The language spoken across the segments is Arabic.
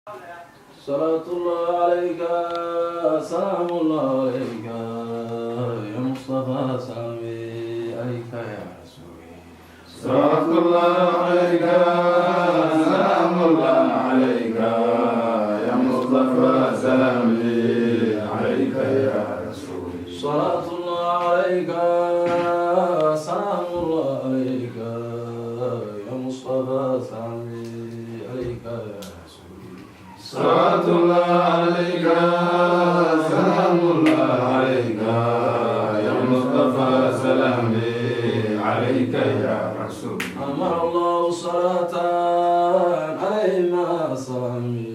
صلاة الله عليك سلام الله عليك يا مصطفى سلامي عليك يا رسولي. صلاة الله عليك سلام الله عليك يا مصطفى سلامي عليك يا رسولي. صلاة الله عليك سلام الله عليك يا مصطفى سلامي عليك يا رسولي. صلاة الله عليك سلام الله عليك يا مصطفى سلامي عليك يا رسول. أمر الله صلاة عليه مع سلامي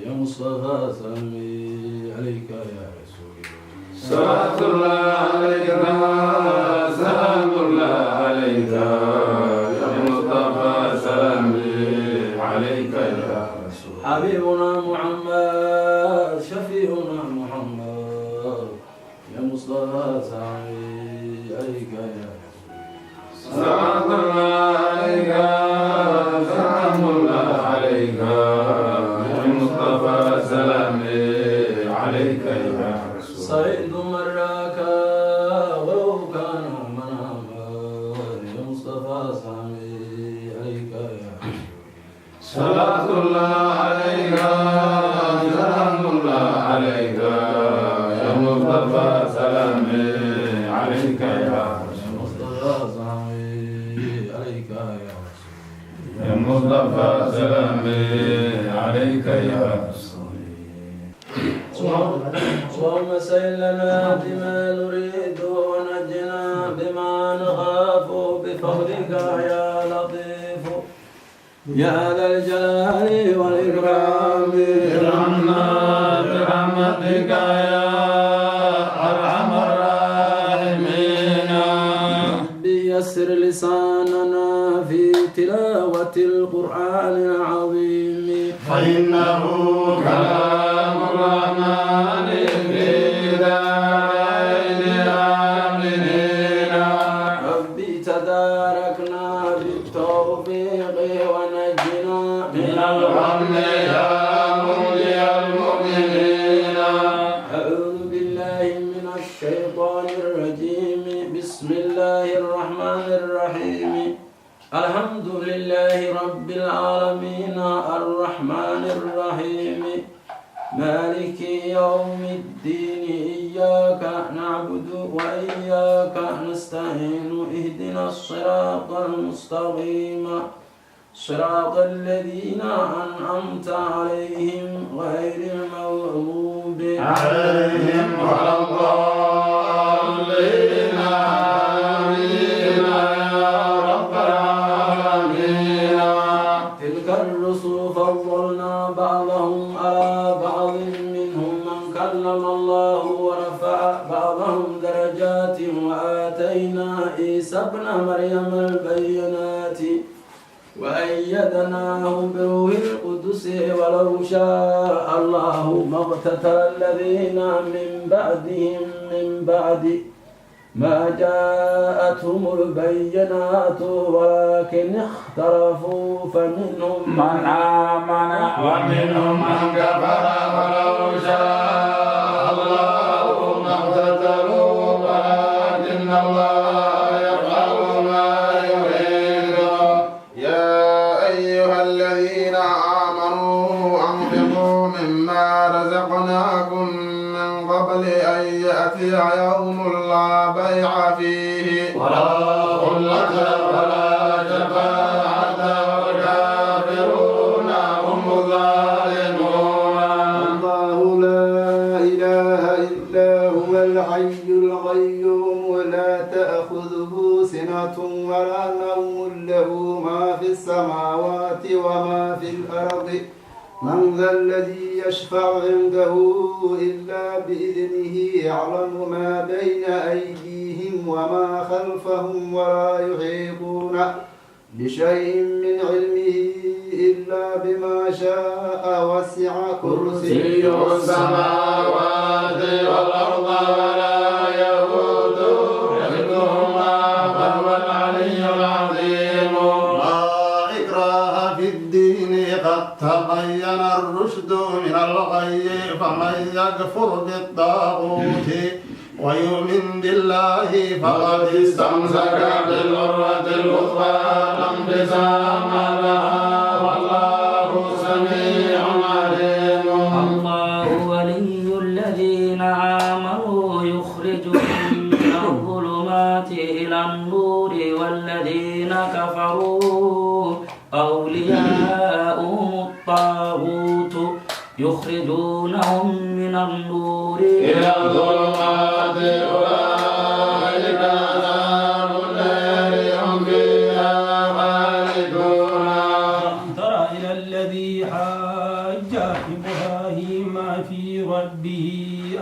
يا مصطفى سلامي عليك يا رسول. صلاة الله عليك سلام الله عليك يا مصطفى سلامي عليك يا رسول. حبيبنا محمد شفيعنا محمد يا مصطفى سلامي عليك يا رسول. صلاة الله عليك سلام الله عليك يا مصطفى سلامي عليك يا رسول. سعيد مراك ولو كان مناما يا مصطفى سلامي عليك يا رسول. صلاة الله عليك سلام الله عليك يا مصطفى سلامي عليك يا رسول. مصطفى سلامي عليك يا رسول. يا مصطفى سلامي عليك يا رسول. اللهم سهل لنا بما نريد ونجنا بما نخاف بفضلك يا لطيف يا ذا الجلال والإكرام. ارحمنا برحمتك يا أرحم الراحمين. بيسر لساننا في تلاوة القرآن العظيم فإنه كلام الرحمن في دارين آمنين. ربي تداركنا بالتوفيق ونجنا من الغم يا مولي المؤمنين. أعوذ بالله من الشيطان الرجيم بسم الله الرحمن الرحيم. الحمد لله رب العالمين الرحمن الرحيم مالك يوم الدين. إياك نعبد وإياك نستعين. اهدنا الصراط المستقيم صراط الذين أنعمت عليهم غير المغضوب عليهم ولا الضالين. آمين يا رب العالمين. تلك الرسل فضلنا بعضهم على بعض منهم من كلم الله ورفع بعضهم درجات وآتينا عيسى ابن مريم البينات وأيدناه بروح القدس ولو شاء الله ما اقتتل الذين من بعدهم من بعد ما جاءتهم البينات ولكن اختلفوا فمنهم من آمن ومنهم من كفر ولو شاء الله ما اقتتلوا ولكن الله يفعل ما يريد. يا أيها الذين آمنوا أنفقوا مما رزقناكم من قبل أن يأتي يوم لا بيع فيه ولا خلة ولا شفاعة والكافرون هم الظالمون. الله لا إله إلا هو الحي القيوم ولا تأخذه سنة ولا نوم له ما في السماوات وما في الأرض. من ذا الذي يشفع عنده إلا بإذنه. يعلم ما بين أيديهم وما خلفهم ولا يحيطون بشيء من علمه إلا بما شاء. وسع كرسيه السماوات والأرض ولا يئوده حفظهما وهو العلي العظيم. لا إكراه في الدين قد تبين الرشد الرشد من الغي فمن يكفر بالطاغوت ويؤمن بالله فقد استمسك بالعروة الوثقى لا انقسام لها والله سميع عليم. الله ولي الذين آمنوا يخرجهم من الظلمات إلى النور والذين كفروا أولياؤهم الطاغوت يخرجونهم من النور إلى الظلمات أولئك أصحاب النار هم فيها خالدون. تر إلى الذي حاج إبراهيم في ربه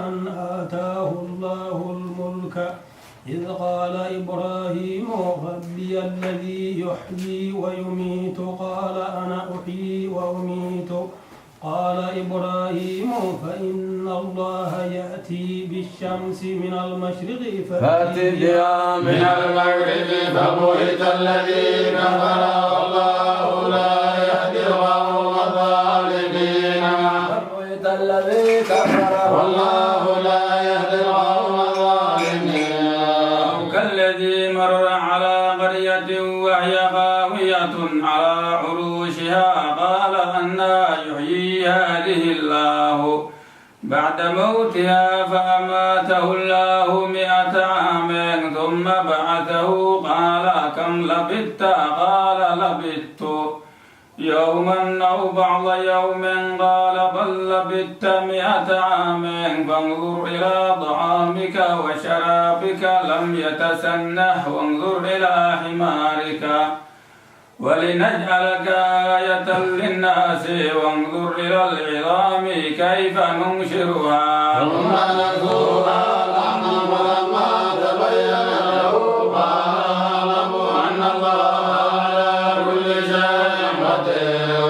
أن آتاه الله الملك إذ قال إبراهيم ربي الذي يحيي ويميت قال أنا أحيي وأميت قال إبراهيم فإن الله يأتي بالشمس من المشرق فأت بها من المغرب فبهت الذي كفر والله لا يهدي القوم الظالمين. فبهت الذي كفر والله لا يهدي القوم الظالمين. كالذي مر على قرية وهي خاوية على عروشها قال أنى يحيي هذه الله بعد موتها فأماته الله 100 عام ثم بعثه قال كم لبثت قال لبثت يوما أو بعض يوم قال بل لبثت 100 عام فانظر إلى طعامك وشرابك لم يتسنه وانظر إلى حمارك ولنجعلك آية للناس وانظر إلى العظام كيف ننشرها ثم نكسوها لحما فلما تبين له قال أعلم أن الله على كل شيء قدير.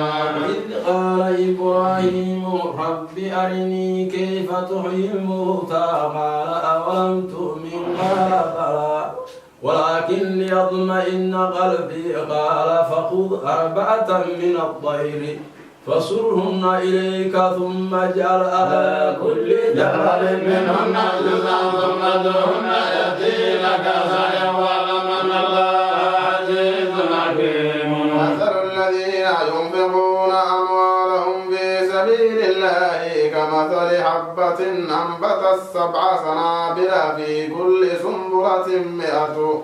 إذ قال إبراهيم رب أرني كيف تحيي الموتى قال أولم تؤمن قال بلى ولكن ليطمئن قلبي قال فخذ 4 من الطير فصرهن إليك ثم اجعل على كل جبل منهن جزءا ثم ادعهن يأتينك سعيا واعلم أن الله عزيز حكيم. مثل الذين ينفقون أموالهم في سبيل الله كمثل حبة أنبتت 7 سنابل في كل سنبلة 100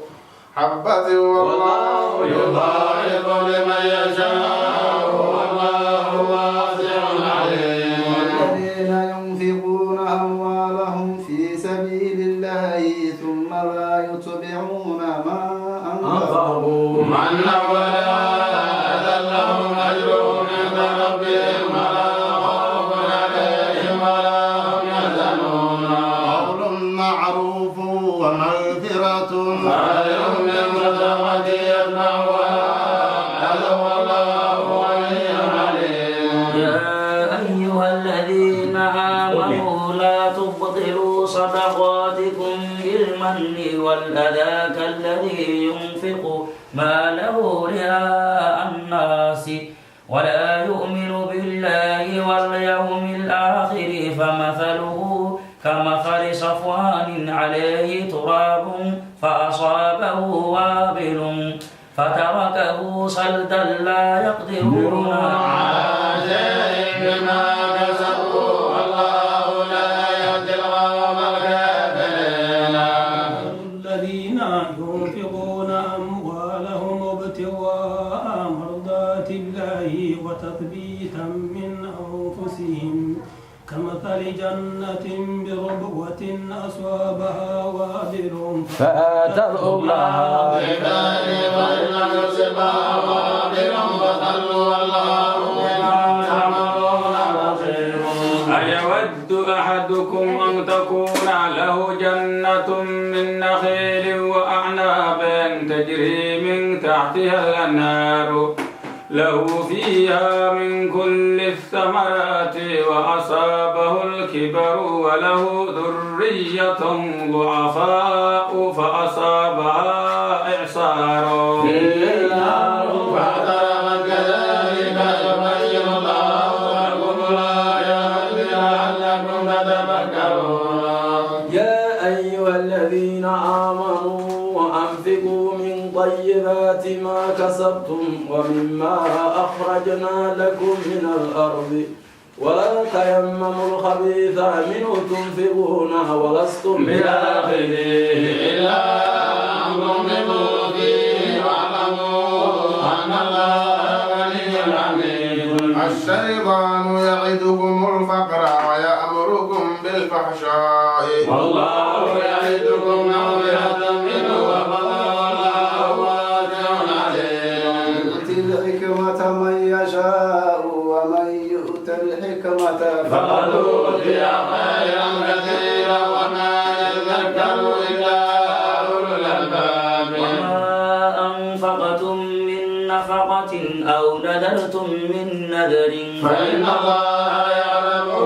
حبة والله يضاعف لمن يشاء والله واسع عليم. الذين ينفقون أموالهم في سبيل الله ثم لا يتبعون ما أنفقوا منا ولا أذى لهم أجرهم عند ربهم ولا خوف عليهم ولا هم يحزنون. قول معروف ومغفرة خير من صدقة يتبعها أذى والله غني عليم. يا أيها الذين آمنوا لا تبطلوا صدقاتكم بالمن والأذى كالذي ينفق ماله رئاء الناس ولا يؤمن بالله واليوم الآخر فمثله كمثل صفوان عليه تراب فأصابه وابل فتركه صلدا لا يقدرون على شيء بما كسبوا والله لا يهدي القوم الكافرين. الذين ينفقون أموالهم ابتغاء مرضات الله وتثبيتا من أنفسهم كمثل جنة بربوة أصابها وابل فآتت أكلها ضعفين فإن يصبها وابل فضلوا والله بما تعملون بصير. أيود أحدكم أن تكون له جنة من نخيل وأعناب تجري من تحتها الأنهار له فيها من كل الثمرات وأصابه الكبر وله ذرية ضعفاء فأصابها إعصار فاعترفت كذلك يبين الله لكم بينات ما كسبتم ومما أخرجنا لكم من الأرض ولا تيمموا الخبيث منه تنفقون ولستم بآخذيه إلا أن تغمضوا فيه واعلموا أن الله غني حميد. الشيطان يعدكم الفقر ويأمركم بالفحشاء والله يعدكم مغفرة منه وفضلا والله واسع عليم. يؤتي الحكمة من يشاء ومن يؤت الحكمة فقد أوتي خيرا كثيرا وما يذكر إلا أولو الألباب. وما أنفقتم من نفقة أو نذرتم من نذر فإن الله يعلمه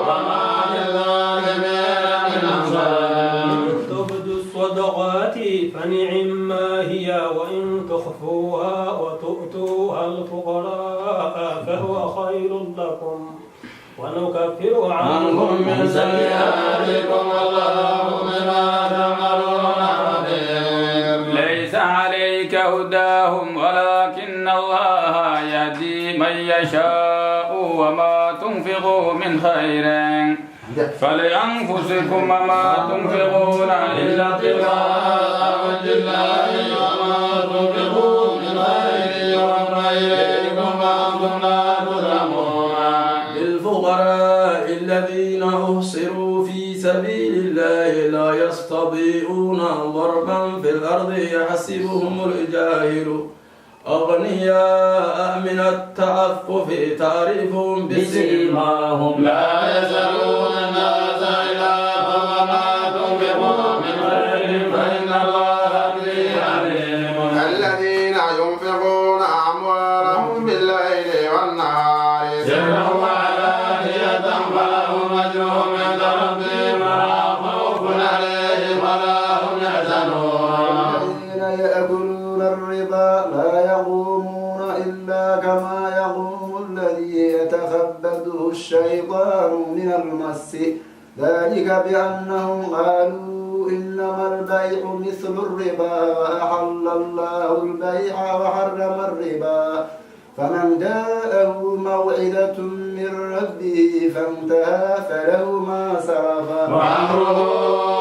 وما للظالمين من أنصار. تبدوا الصدقات فنعما هي وإن تخفوها وتؤتوها الفقراء فهو خير لكم ونكفر عنكم من سيئاتكم والله بما تعملون خبير. ليس عليك هداهم ولكن الله يهدي من يشاء وما تنفقوا من خير فلأنفسكم وما تنفقون إلا ابتغاء وجه الله وما تنفقوا من خير يوفى إليكم وأنتم لا تظلمون. للفقراء الذين أحصروا في سبيل الله لا يستطيعون ضربا في الأرض يحسبهم الجاهل أغنياء من التعفف تعرفهم بسيماهم لا يسألون الناس إلها وما تنفقوا من خير فإن الله به عليم. الذين ينفقون أموالهم بالليل والنهار سرا وعلانية فلهم أجرهم عند ربهم ولا خوف عليهم ولا هم يحزنون. الذين يأكلون الربا لا يقومون إلا كما يقوم الذي يتخبطه الشيطان من المس ذلك بأنهم قالوا إنما البيع مثل الربا وأحل الله البيع وحرم الربا فمن جاءه موعظة من ربه فانتهى فله ما سلف وأمره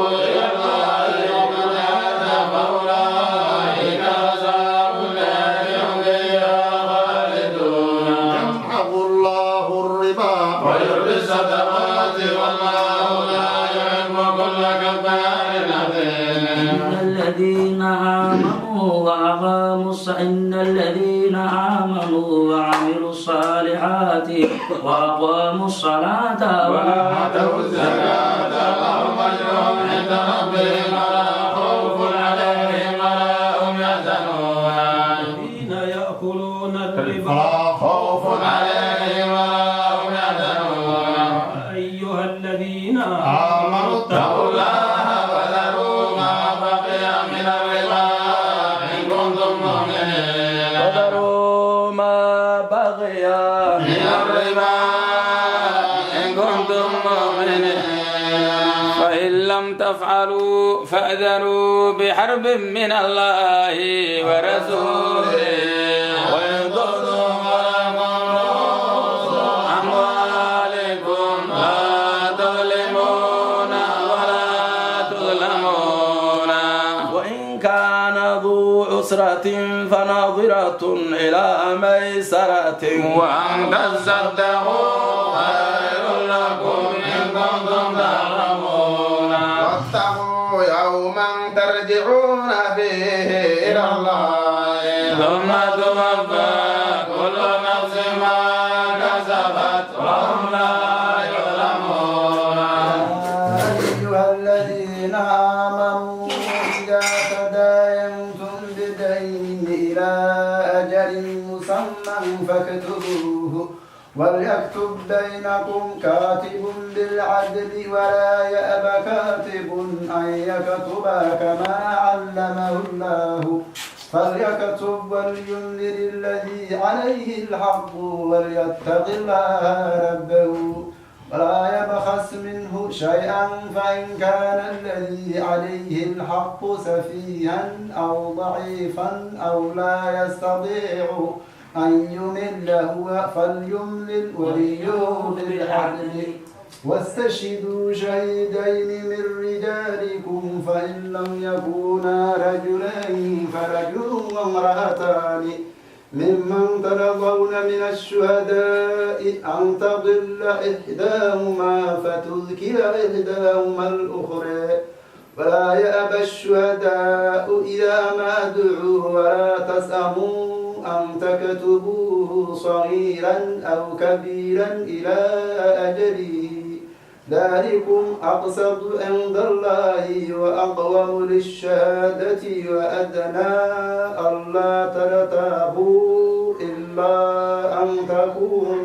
إلى الله ومن عاد فأولئك أصحاب النار هم فيها خالدون. يمحق الله الربا ويربي الصدقات والله لا يحب كل كفار أثيم. إن الذين آمنوا وعملوا الصالحات وأقاموا الصلاة وآتوا الزكاة لهم أجرهم عند ربهم ولا خوف عليهم ولا هم يحزنون. الذين يأكلون الربا خوف عليهم ولا هم يحزنون. أيها الذين آمنوا اتقوا الله وذروا ما بقي من الربا إن كنتم مؤمنين. وذروا ما بغي من الربا إن كنتم مؤمنين. فإن لم تفعلوا فأذنوا بحرب من الله ورسوله وإن تؤتوا ولكم رؤوس أموالكم لا تظلمون ولا تظلمون. وإن كان ذو عسرة فناظرة إلى ميسرة وأن تصدقوا خير لكم إن كنتم تعلمون. واتقوا يوما ترجعون فيه إلى الله ثم توفى كل نفس ما كسبت وهم لا يظلمون. أيها الذين آمنوا إذا تداينتم بدين إلى أجل مسمى فاكتبوه وليكتب بينكم كاتب بالعدل ولا يأب كاتب أن يكتب كما علمه الله فليكتب ولينذر الذي عليه الحق وليتق الله ربه ولا يبخس منه شيئا فإن كان الذي عليه الحق سفيها أو ضعيفا أو لا يستطيع أن يمل فليملل وليه بالعدل واستشهدوا شهيدين من رجالكم فإن لم يكونا رجلين فرجل وامرأتان ممن ترضون من الشهداء أن تضل إحداهما فتذكر إحداهما الأخرى ولا يأبى الشهداء إذا ما دعوا ولا تسأموا أن تكتبوه صغيرا أو كبيرا إلى أجله ذلكم أقسط عند الله وأقوم للشهادة وأدنى ألا ترتابوا إلا أن تكون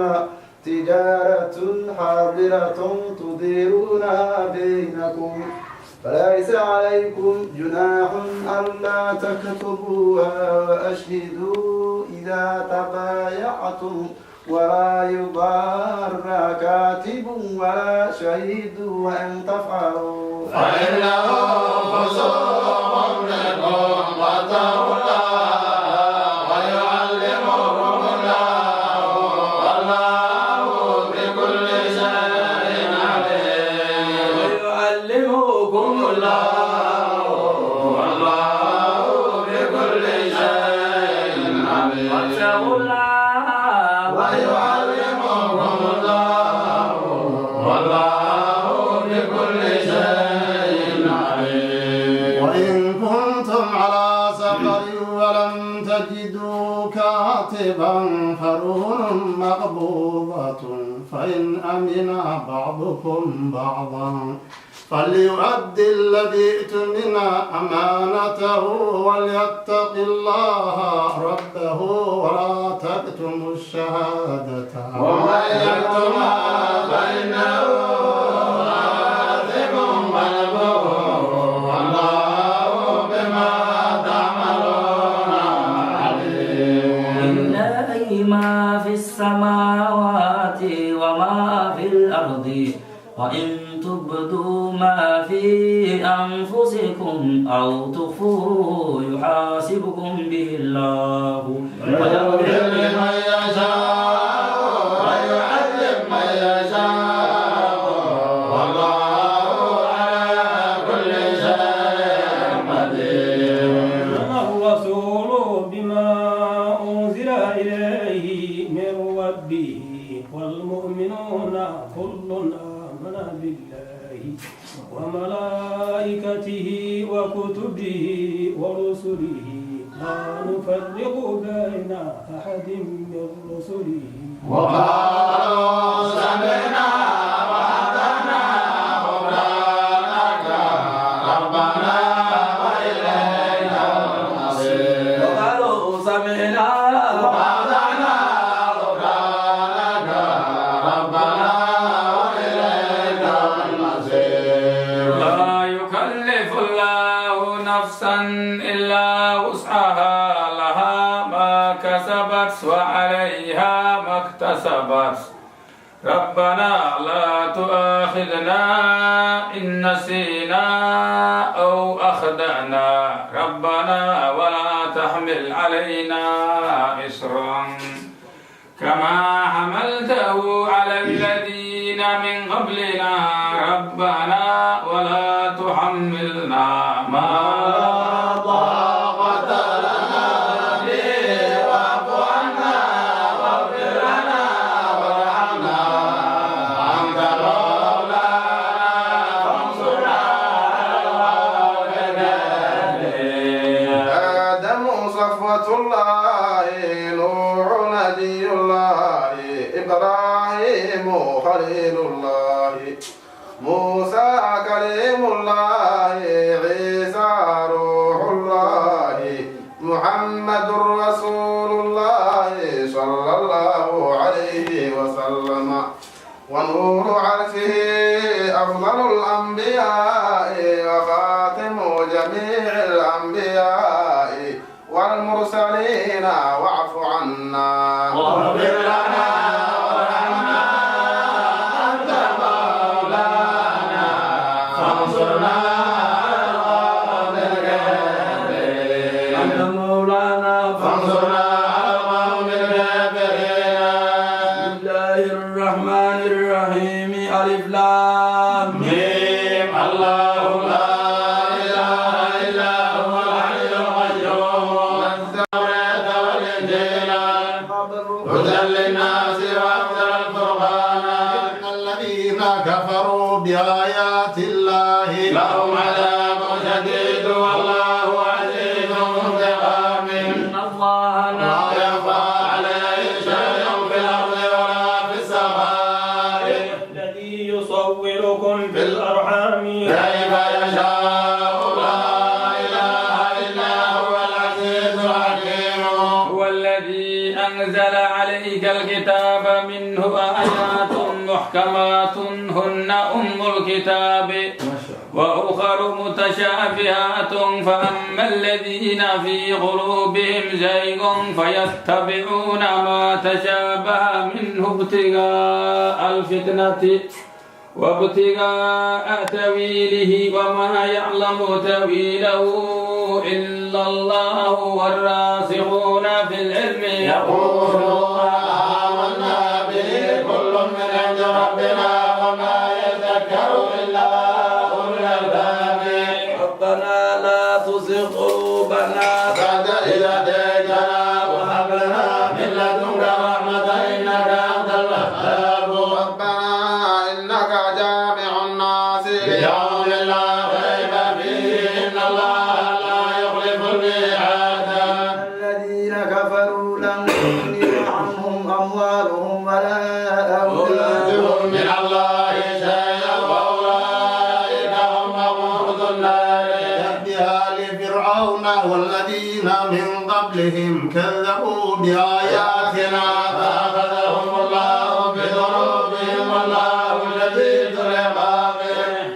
تجارة حاضرة تديرونها بينكم فليس عليكم جناح ألا تكتبوها وأشهدوا إذا تبايعتم ولا يضار كاتب ولا شهيد وإن تفعلوا فإنه فسوق منكم واتقوا الله ويعلمكم الله والله بكل شيء عليم ويعلمكم الله والله بكل شيء عليم واتقوا الله ويعلمكم الله والله بكل شيء عليم. وإن كنتم على سفر ولم تجدوا كاتبا فرهن مقبوضة فإن أمن بعضكم بعضا فليؤدي الذي ائتمن أمانته وليتق الله ربه ولا تكتموا الشهادة ومن يكتمها فإنه آثم قلبه والله بما تعملون عليم. لله ما في السماوات وما في الأرض وإن تبدوا ما في أنفسكم أو تخفوه يحاسبكم به الله ويغفر لمن يشاء ويعذب من يشاء والله على كل شيء قدير. الرسول بما أنزل إليه من ربه والمؤمنون كل آمن بالله وملائكته وكتبه ورسله لا نفرق بين أحد من رسله وقالوا سمعنا وأطعنا غفرانك ربنا وإليك المصير. وقالوا سمعنا وأطعنا غفرانك ربنا وإليك المصير. لا يكلف الله نفسا إلا وسعها لها ما كسبت وعليها ما اكتسبت ربنا لا تؤاخذنا إن نسينا أو أخطأنا ربنا ولا تحمل علينا إصرا كما حملته على الذين من قبلنا ربنا ولا تحملنا ما لا طاقة لنا به واعف عنا واغفر لنا وارحمنا أنت مولانا فانصرنا على الكافرين. آدم صفوة الله نوح نبي الله إبراهيم خليل الله موسى كليم الله عيسى روح الله محمد رسول الله صلى الله عليه وسلم ونور عرشه أفضل الأنبياء وخاتم جميع الأنبياء والمرسلين واعف عنا واغفر لنا وارحمنا أنت مولانا الرحمن الرحيم ألف لام ميم الله لا إله إلا هو الحي القيوم التوراة والإنجيل هدى للناس وأنزل الفرقان إن الذين كفروا بآيات الله لهم عذاب شديد والله عزيز انتقام إن الله لا لا يخفى عليه شيء في الأرض ولا في السماء الذي يصوركم في الأرحام كيف يشاء لا إله إلا هو العزيز الحكيم هو الذي أنزل عليك الكتاب منه آيات محكمات هن أم الكتاب وأخر متشابهات فأما الذين في قلوبهم زيغ فيتبعون ما تشابه منه ابتغاء الفتنة وابتغاء تأويله وما يعلم تأويله إلا الله والراسخون في العلم يقولون آمنا به كل من عند ربنا وما يذكر إلا أولو الألباب ربنا لا تزغ قلوبنا بعد إذ هديتنا وهب لنا من لدنك رحمة إنك أنت الوهاب ربنا إنك جامع الناس ليوم لا ريب فيه إن الله لا يخلف الميعاد الذين كفروا لن تغني عنهم أموالهم ولا أولادهم من الله شيئا وأولئك هم وقود النار بآل فرعون والذين من قبلهم كذبوا بآياتنا فأخذهم الله بذنوبهم والله شديد العقاب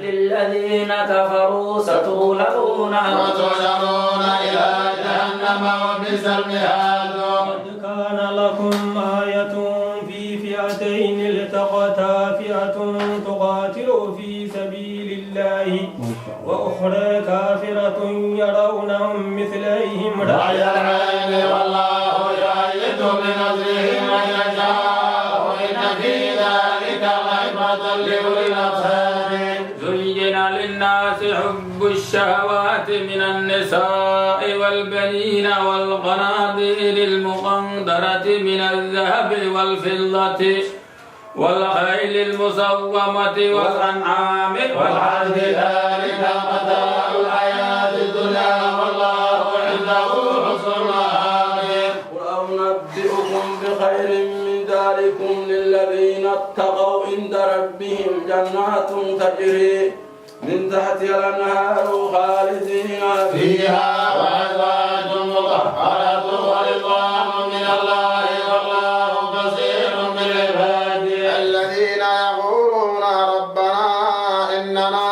للذين كفروا ستغلبون وتحشرون إلى جهنم وبئس المهاد قد كان لكم آية في فئتين التقتا فئة تقاتل في سبيل الله وأخرى كافرة يرونهم مثليهم رأي العين والله يؤيد بنصره من يشاء إن في ذلك لعبرة لأولي الأبصار زين للناس حب الشهوات من النساء والبنين والقناطير المقنطرة من الذهب والفضة والخيل المسومة والأنعام والحرث ذلك متاع الحياة الدنيا والله عنده حسن المآب قل أنبئكم بخير من ذلكم للذين اتقوا عند ربهم جنات تجري من تحتها الأنهار خالدين فيها وأزواج مطهرة ورضوان من الله والله بصير بالعباد الذين يقولون ربنا إننا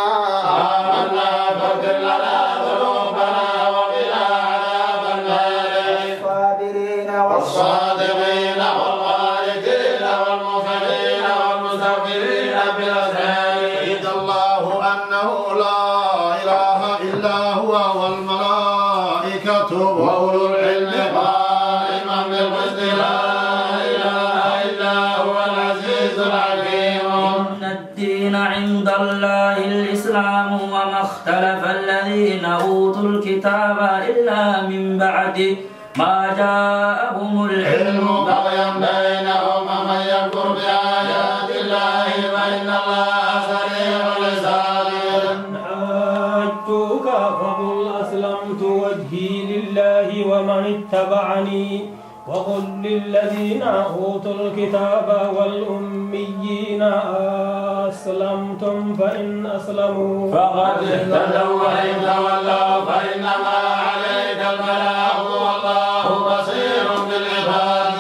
آمنا فاغفر لنا ذنوبنا وقنا عذاب النار الصابرين والصادقين والقانتين والمنفقين والمستغفرين بالأسحار شهد الله أنه لا إله إلا هو والملائكة وأولو العلم قائما بالقسط لا إله إلا هو العزيز الحكيم إن الدين عند الله الإسلام وما اختلف الذين أوتوا الكتاب إلا من بعد ما جاءهم العلم علم بغيا بينهم ومن يكفر بآيات الله فإن الله سريع الحساب حاجوك فقل أسلمت وجهي لله ومن اتبعني وقل للذين أوتوا الكتاب والأميين أسلمتم فإن أسلموا فقد اهتدوا وإن تولوا فإنما عليك البلاغ والله بصير بالعباد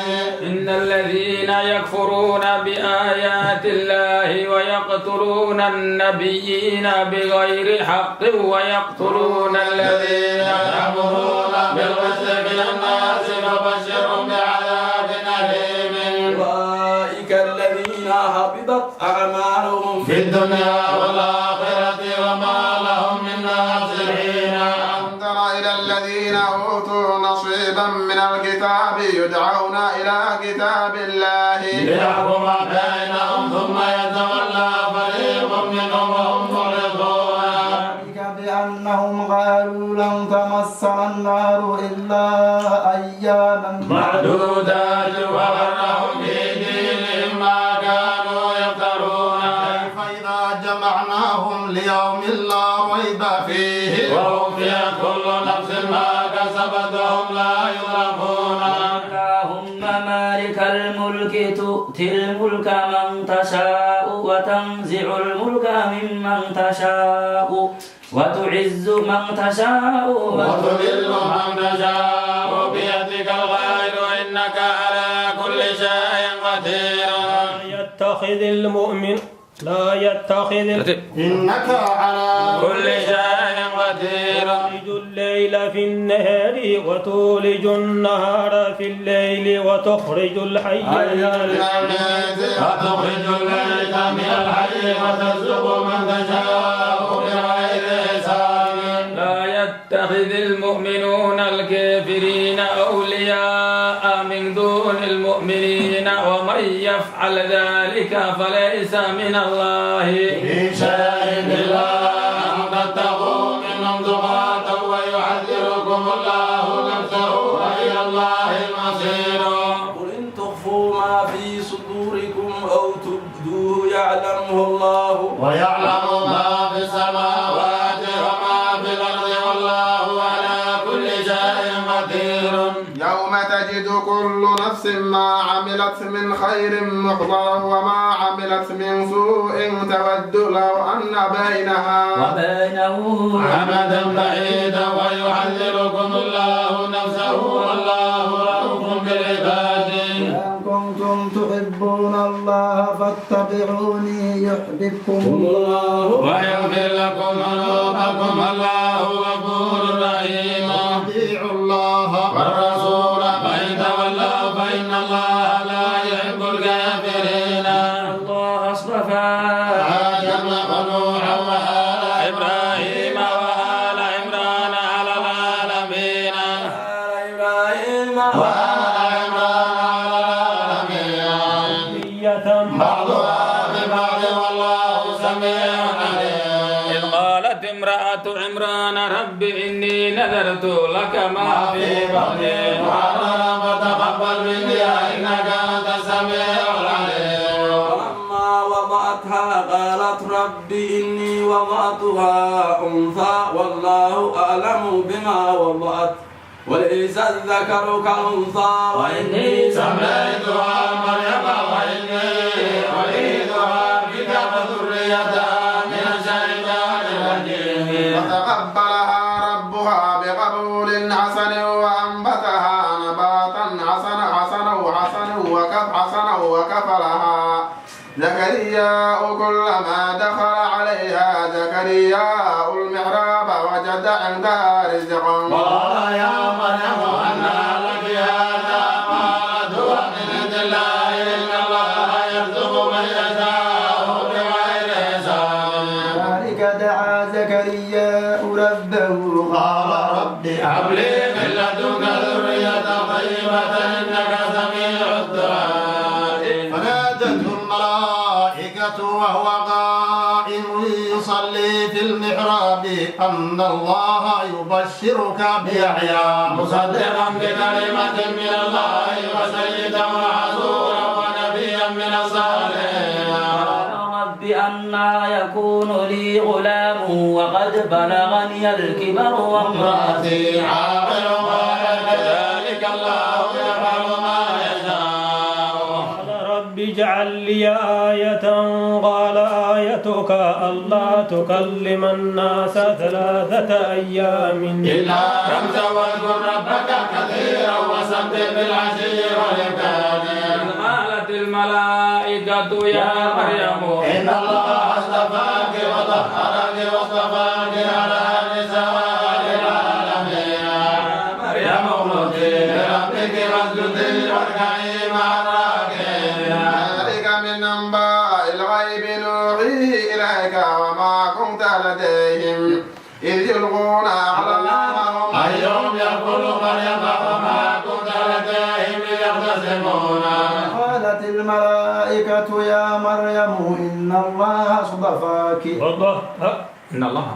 إن الذين يكفرون بآيات الله ويقتلون النبيين بغير حق ويقتلون الذين يأمرون بالقسط من الناس فبشرهم بعذاب أليم أولئك الذين حبطت أعمالهم في الدنيا والآخرة وما لهم من ناصرين ألم تر إلى الذين أوتوا نصيبا من الكتاب يدعون إلى كتاب الله ليحكم بينهم ثم النار إلا أياما معدودات وغرهم في دينهم ما كانوا يفترون فإذا جمعناهم ليوم لا ريب فيه ووفيت كل نفس ما كسبت وهم لا يظلمون اللهم مالك الملك تؤتي الملك من تشاء وتنزع الملك ممن تشاء وتعز من تشاء وتذل من تشاء بيدك الخير إنك على كل شيء قدير لا يتخذ إنك على كل شيء قدير تولج الليل في النهار وتولج النهار في الليل وتخرج الحي من الميت وتخرج الميت من الحي وترزق من تشاء بغير حساب لا يتخذ المؤمنون الكافرين أولياء من دون المؤمنين ومن يفعل ذلك فليس من الله في شيء إلا أن تتقوا منهم تقاتا ويحذركم الله نفسه وإلى الله المصير قل إن تخفوا ما في صدوركم أو تبدوه يعلمه الله ويعلم ما في السماوات وما في الأرض والله على كل شيء قدير يوم تجد كل نفس ما عملت من خير محضرا وما عملت من سوء تود لو أن بينها وبينه عمدا بعيدا ويحذركم الله نفسه والله رؤوف بالعباد إن كنتم تحبون الله فاتبعوني يحببكم الله ويغفر لكم ذنوبكم الله غفور رحيم أطيعوا الله والرسول فإن تولوا فإن الله لا يحب الكافرين الله اصطفى آدم ونوحا وآل إبراهيم وآل عمران على العالمين إبراهيم وآل عمران على العالمين بعضها ببعض والله سميع عليم إذ قالت امرأة عمران رب إني نذرت لك ما في بطني محررا فتقبل مني إنك أنت السميع العليم ولما وضعتها قالت رب إني وضعتها أنثى والله أعلم بما وضعت وليس الذكر كالأنثى وإني سميتها مريم وإني أعيذها بك وذريتها من الشيطان الرجيم فتقبلها ربها بقبول حسن وأنبتها نباتا حسنا وكفلها زكريا كلما دخل عليها زكريا المحراب وجد عندها رزقا قال يا مريم أنى لك هذا قالت هو من عند الله إن الله يرزق من يشاء بغير حساب ذلك دعا زكريا ربه قال رب هب لي من لدنك ذرية طيبة إنك سميع الدعاء فنادته الملائكة وهو قائم يصلي في المحراب أن الله يبشرك بيحيى مصدقا بكلمة من الله وسيدا وحصورا ونبيا من الصالحين رب أنى يكون لي غلام وقد بلغني الكبر وامرأتي عاقل وكذلك الله يفعل ما يشاء قال رب اجعل لي آية قال آيتك ألا تكلم الناس 3 أيام إلا رمزا واذكر ربك كثيرا وسبح بالعشي والإبكار قالت الملائكة يا مريم إن الله اصطفاك وطهرك واصطفاك على نساء العالمين مريم اقنتي لربك واسجدي واركعي مع الراكعين ذلك من أنباء الغيب نوحيه إليك وما كنت لديهم إذ يلقون أقلامهم أيهم يقول مريم وما كنت لديهم يختصمون قالت الملائكة يا مريم إن الله اصطفاك والله إن الله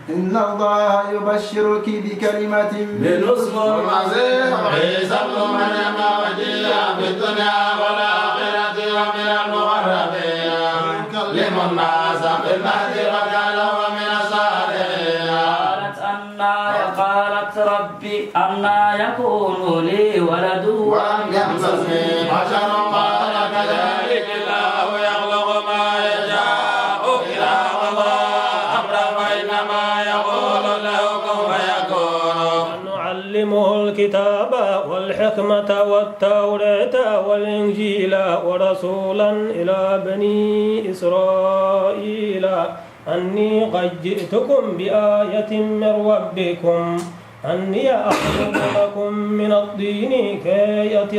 إن الله يبشرك بكلمة من اسمه المسيح عيسى ابن مريم وجيها في الدنيا والآخرة ومن المقربين يكلم الناس في المهد وكهلا ومن الصالحين. قالت ربي أنى يكون لي ولد ولم يمسسني بشر قال كذلك الله يخلق ما يشاء إذا قضى أمرا فإنما يقول له كن فيكون. نعلمه الكتاب والحكمة والتوراة والإنجيل ورسولا إلى بني إسرائيل أني قد جئتكم بآية من ربكم أني أخلق لكم من الطين كهيئة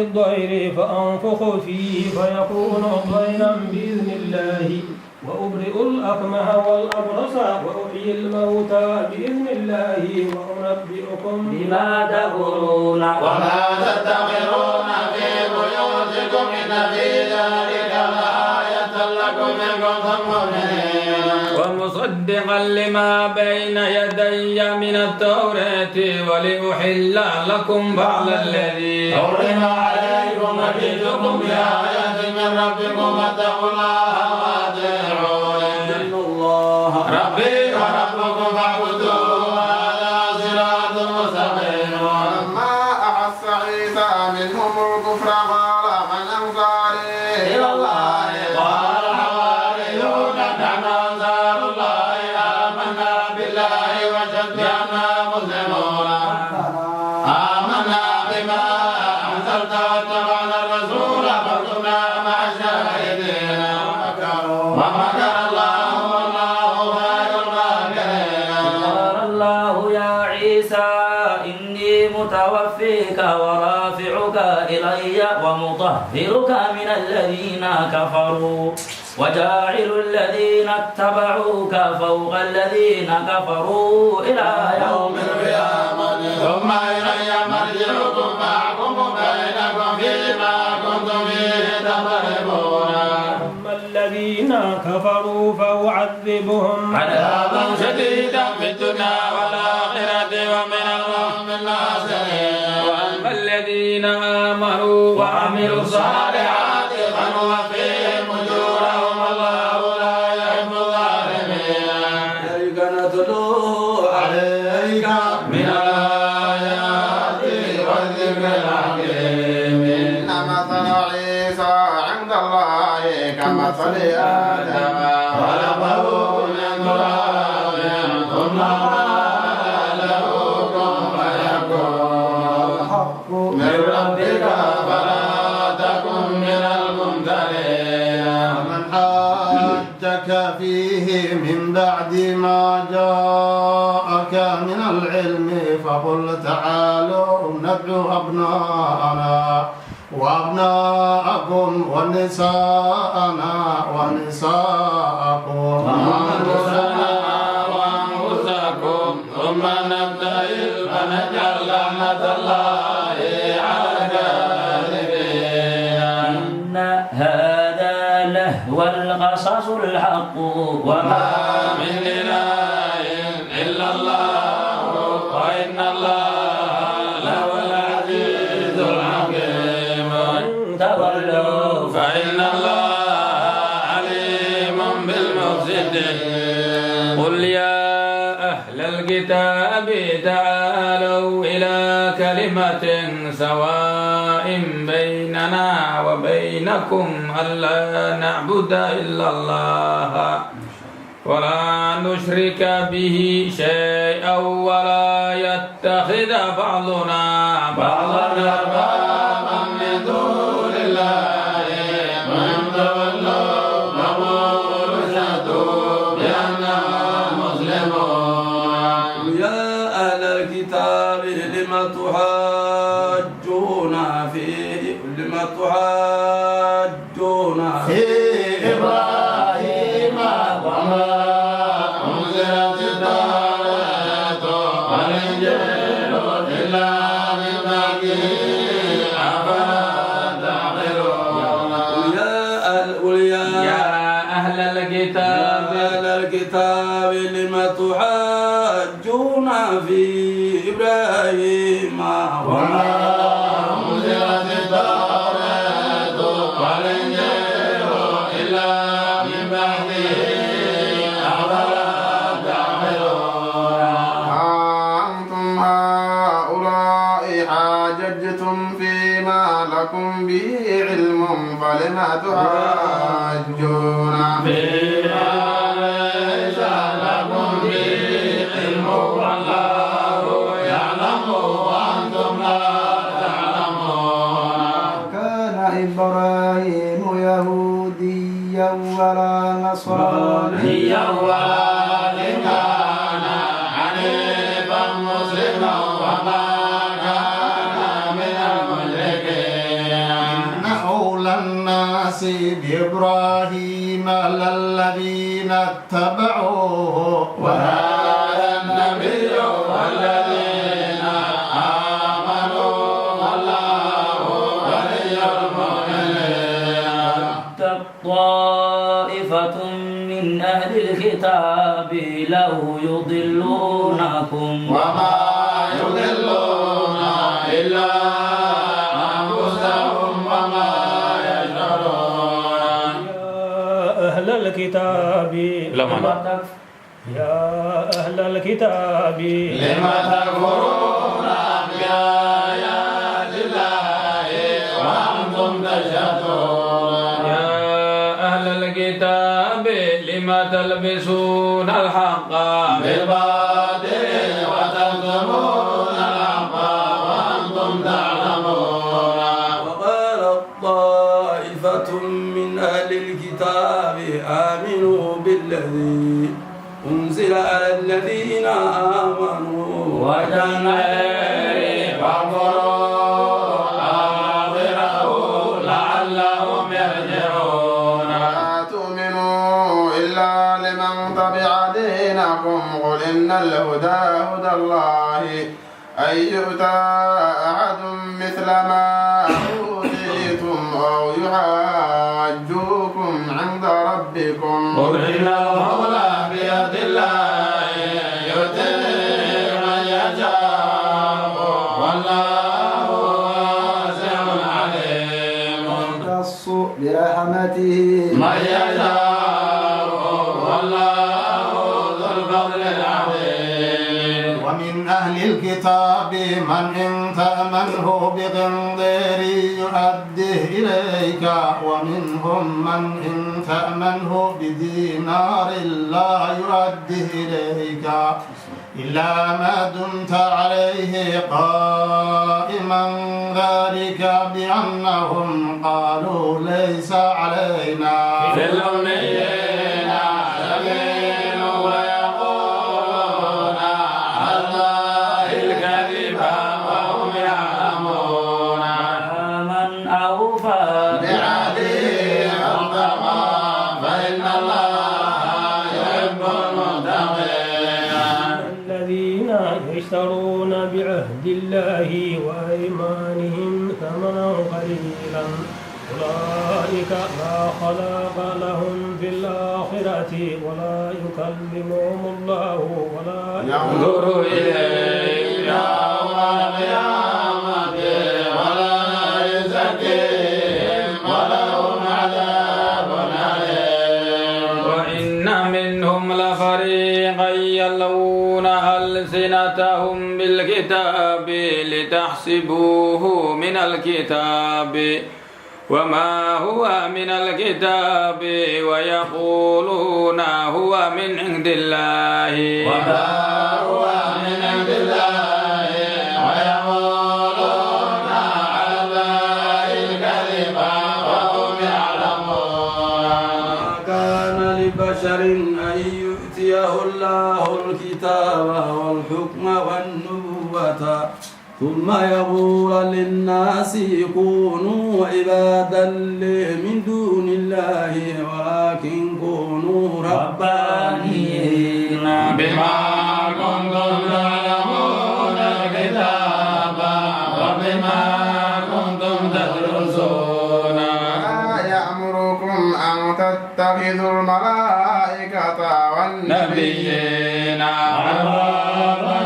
الطير فأنفخ فيه فيكون طيرا بإذن الله وأبرئ الأكمه والأبرص وأحيي الموتى بإذن الله وأنبئكم بما تقولون وما تدخرون في بيوتكم إن في ذلك لآية لكم إن كنتم مؤمنين. ومصدقا لما بين يدي من التوراة ولأحل لكم بعض الذي حرم عليكم وجئتكم بآية من ربكم فاتقوا الله وأطيعون. إن الله ربي وربكم فاعبدوه هذا صراط مستقيم. ولما أحس عيسى منهم الكفر قال من أنصاري إلى الله قال الحواريون نحن أنصار الله آمنا بالله واشهد بأننا مسلمون. آمنا بما أنزلت واتبعنا الرسول فكنا مع الشاهدين. ومكر الله والله خير الماكرين. قال الله يا عيسى إني متوفيك ورافعك إلي ومطهرك من الذين كفروا وجاعل الذين اتبعوك فوق الذين كفروا إلى يوم القيامة ثم إلي مرجعكم فأحكم بينكم فيما كنتم فيه تختلفون. أما الذين كفروا فأعذبهم عذابا شديدا في الدنيا والآخرة ومن الله الناصرين. وأما الذين آمنوا وعملوا الصالحات فنوفيهم أجورهم والله لا يحب الظالمين. عليك نتلو عليك من الآيات والذكر الحكيم. إن مثل عيسى عند الله كمثل آدم خلقه من تراب ثم قال له كن فيكون. الحق من ربك فلا تكن من الممترين. ومن حاجك فيه من بعد ما جاءك من العلم فقل تعالوا ندعو أبناءنا وأبناءكم ونساءنا ونساءكم وأنفسنا وأنفسكم ثم نبتهل فنجعل لعنة الله على الكاذبين. إن هذا لهو القصص الحق وما من إله إلا الله وإن الله لهو العزيز الحكيم. تولوا فإن الله عليم بالمفسدين. قل يا أهل الكتاب تعالوا إلى كلمة سواء بيننا وبينكم ألا نعبد إلا الله ولا نشرك به شيئا ولا يتخذ بعضنا بعضا أربابا من دون الله وإن تولوا فقولوا اشهدوا بأننا مسلمون. يا أهل الكتاب لم تحاجون في إبراهيم وما أنزلت التوراة والإنجيل إلا من بعده أفلا تعقلون. يا أهل يا أهل الكتاب الكتاب لم تحاجون في إبراهيم وما أنزلت التوراة والإنجيل إلا من بعده أفلا تعقلون أنتم هؤلاء حاججتم فيما لكم به علم فلم تحاجون فيما ليس لكم به علم والله يعلم وأنتم لا تعلمون كان إبراهيم يهوديا ولا نصرانيا ولكن كان حنيفا مسلما وما كان من المشركين إن أولى الناس بإبراهيم للذين اتبعوه وهذا النبي والذين آمنوا والله ولي المؤمنين طائفة من أهل الكتاب لو يضلونكم وما يضلون إلا أنفسهم وما يشعرون يا أهل الكتاب يا أهل الكتاب لم تكفرون بآيات الله وأنتم تشهدون يا أهل الكتاب لم تلبسون الحق بالباطل وتكتمون الحق وأنتم تعلمون وقالت طائفة من أهل الكتاب آمنوا بالذي أنزل على الذين آمنوا وجه النهر فاغفروا آخره لعلهم يرجعون لا تؤمنوا إلا لمن تبع دينكم قل إن الهدى هدى الله أن يؤتى أحد مثل ما أوتيتم أو يحاجوكم عند ربكم قل إن الفضل بيد الله يؤتيه من يشاء والله واسع عليم يختص برحمته من يشاء والله ذو الفضل العظيم ومن أهل الكتاب من إن تأمنه بقنطير يؤديه إليك ومنهم من إن تأمنه بدينار لا يؤديه إليك إلا ما دمت عليه قائما ذلك بأنهم قالوا ليس علينا في الأميين سبيل ويقولون على الله الكذب وهم يعلمون من أوفى بعهده واتقى فإن الله يحب المتقين الذين يشترون بعهد الله وأيمانهم ثمنا قليلا أولئك لا خلاق لهم في الآخرة ولا يكلمهم الله ولا ينظر إليهم يوم القيامة ولا يزكيهم ولهم عذاب أليم وإن منهم لفريقا يلوون ألسنتهم بالكتاب لتحسبوه من الكتاب وما هو من الكتاب ويقولون هو من عند الله وما هو من عند الله ويقولون على الله الكذب وهم يعلمون ما كان لبشر أن يؤتيه الله الكتاب والحكم والنبوة ثم يقول للناس كونوا عبادا لي من دون الله ولكن كونوا ربانيين بما كنتم تعلمون الكتاب وبما كنتم تدرسون لا يأمركم يأمركم أن تتخذوا الملائكة والنبيين أربابا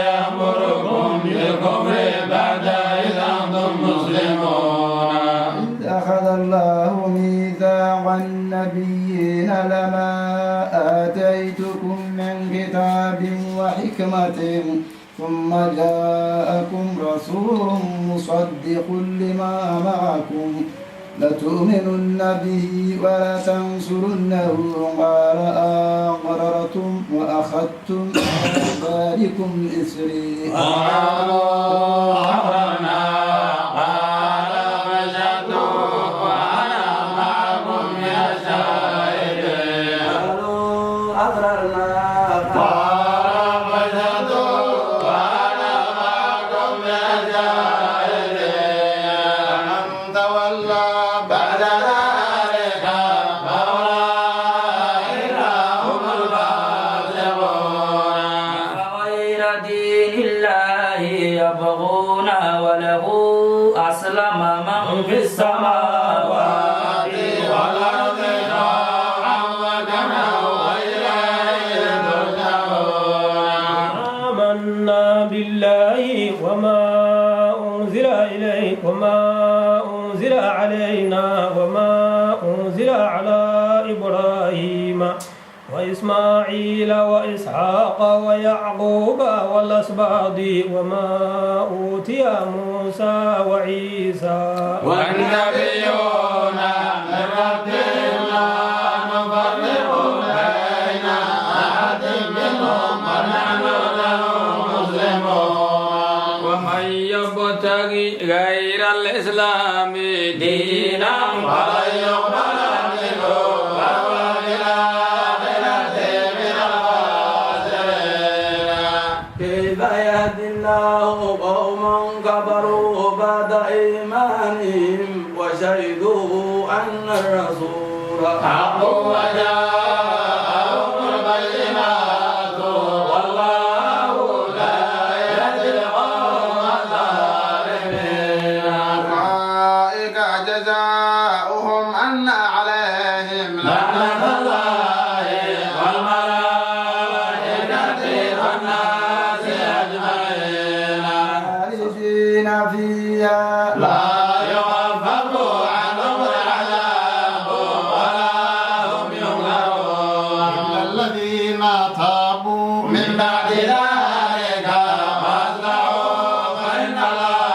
يأمركم بالكفر بعد إذ أنتم مسلمون. إذ أخذ الله ميثاق النبيين لما آتيتكم من كتاب وحكمة ثم جاءكم رسول مصدق لما معكم لتؤمنن به ولتنصرنه قال أقررتم وأخذتم على ذلكم إسري قالوا أقررنا قال فاشهدوا وأنا معكم من الشاهدين. قالوا أقررنا قال فاشهدوا وأنا معكم من الشاهدين. من تولى بعد ذلك فأولئك هم الفاسقون. غير دين الله يبغون وله أسلم من في السماوات والأرض طوعا وكرها وإليه ترجعون. آمنا بالله وما أنزل إليك وما أنزل علينا وما أنزل على إبراهيم وإسماعيل وإسحاق ويعقوب والأسباط وما أوتي موسى وعيسى والنبيون من ربهم لا نفرق بين أحد منهم ونحن له مسلمون. ومن يبتغي غير الإسلام دينا فلن يقبل منه وهو في الآخرة من الخاسرين. كيف يهدي الله قوما كفروا بعد إيمانهم وشهدوا أن الرسول حق وجاءهم البينات والله لا يهدي القوم الظالمين. أولئك جزاؤهم أن عليهم لعنة الله والملائكة والناس أجمعين. خالدين فيها لا يخفف عنهم العذاب ولا هم ينظرون. إلا الذين تابوا من بعد ذلك وأصلحوا فإن الله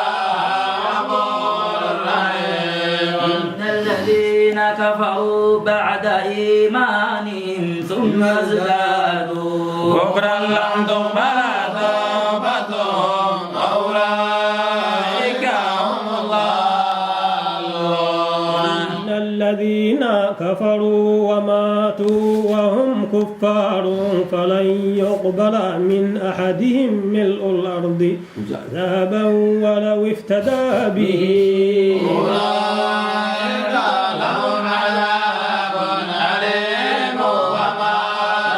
غفور رحيم. إن الذين كفروا بعد إيمانهم ثم ازدادوا كفرا لم تقبل توبتهم أولئك هم الضالون. إن الذين كفروا وماتوا وهم كفار فلن يقبل من أحدهم ملء الأرض ذهبا ولو افتدى به أولئك لهم عذاب أليم وما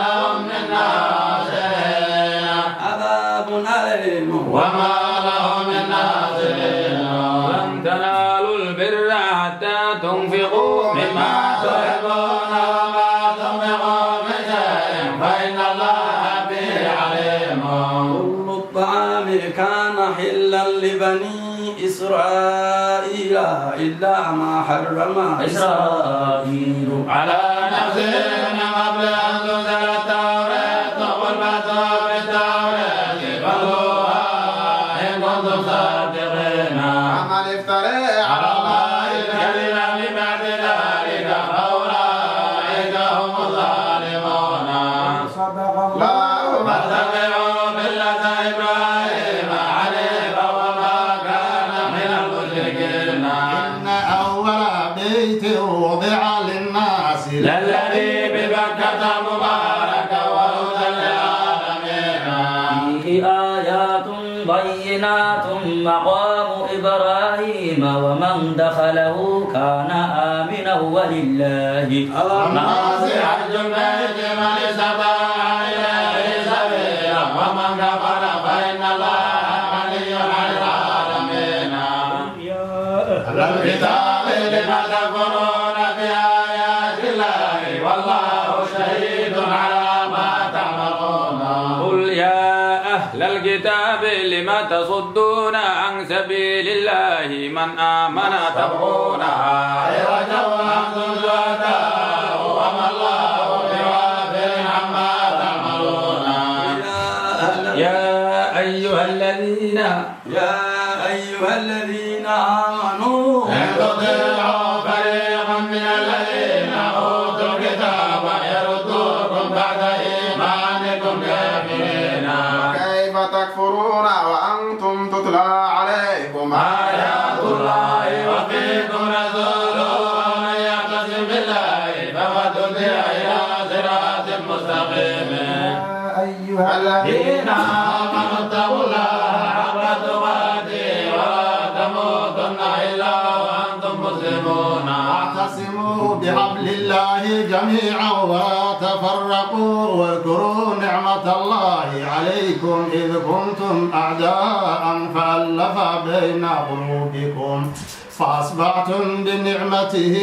لهم من ناصرين. عذاب أليم وما لهم من ناصرين. لن تنالوا البر حتى تنفقوا مما تحبون وما تنفقوا من شيء فإن الله به عليم. كل الطعام كان حلا لبني إسرائيل إلا ما حرم إسرائيل على نفسه من قبل أن تنزل التوراة قل فأتوا بالتوراة فاتلوها إن كنتم صادقين. من افترى على الله الكذب من بعد ذلك فأولئك هم الظالمون. صدق الله الله واتبعوا ملة إبراهيم حنيفا وما كان من المشركين. إن أول بيت وضع للناس للذي ببكة مباركا وهدى للعالمين. فيه آيات بينات مقام إبراهيم ومن دخله كان آمنا ولله الناس حج البيت من استطاع إليه سبيلا ومن كفر فإن الله غني عن العالمين. يا أهل الكتاب لم تكفرون بآيات الكتاب لم تصدون عن سبيل الله من آمن تبغونها عوجا وأنتم شهداء وما الله بغافل عما تعملون يا أيها الذين آمنوا إن تطيعوا فريقا من الذين أوتوا الكتاب يردوكم بعد إيمانكم كافرين كيف تكفرون وأنتم تتلى عليكم آيات الله وفيكم رسوله ومن يعتصم بالله فقد هدي إلى صراط مستقيم أيها الذين آمنوا اتقوا الله حق تقاته ولا تموتن إلا وأنتم مسلمون واعتصموا بحبل الله جميعا ولا تفرقوا واذكروا نعمة الله عليكم إذ كنتم أعداء فألف بين قلوبكم فأصبحتم بنعمته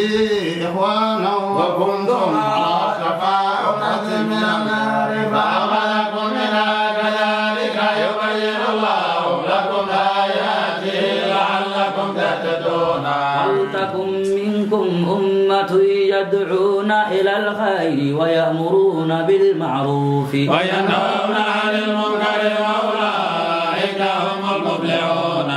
إخوانا وكنتم على شفا حفرة من النار فأخذكم منها كذلك يبين الله لكم آياته لعلكم تهتدون ولتكن منكم أمة يدعون إلى الخير ويأمرون بالمعروف وينهون عن المنكر وأولئك هم المفلحون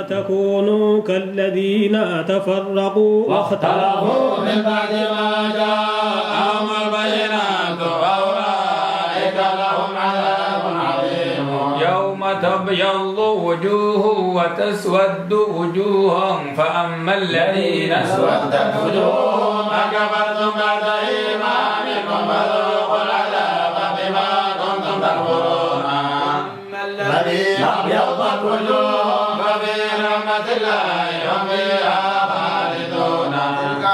تكونوا كالذين تفرقوا واختلفوا من بعد ما جاءهم البينات وأولئك لهم عذاب عظيم يوم تبيض وجوه وتسود وجوه فأما الذين اسودت وجوههم أكفرتم بعد إيمانكم فذوقوا العذاب بما كنتم تكفرون أما الذين ابيضت وجوههم ففي رحمة الله هم فيها خالدون تلك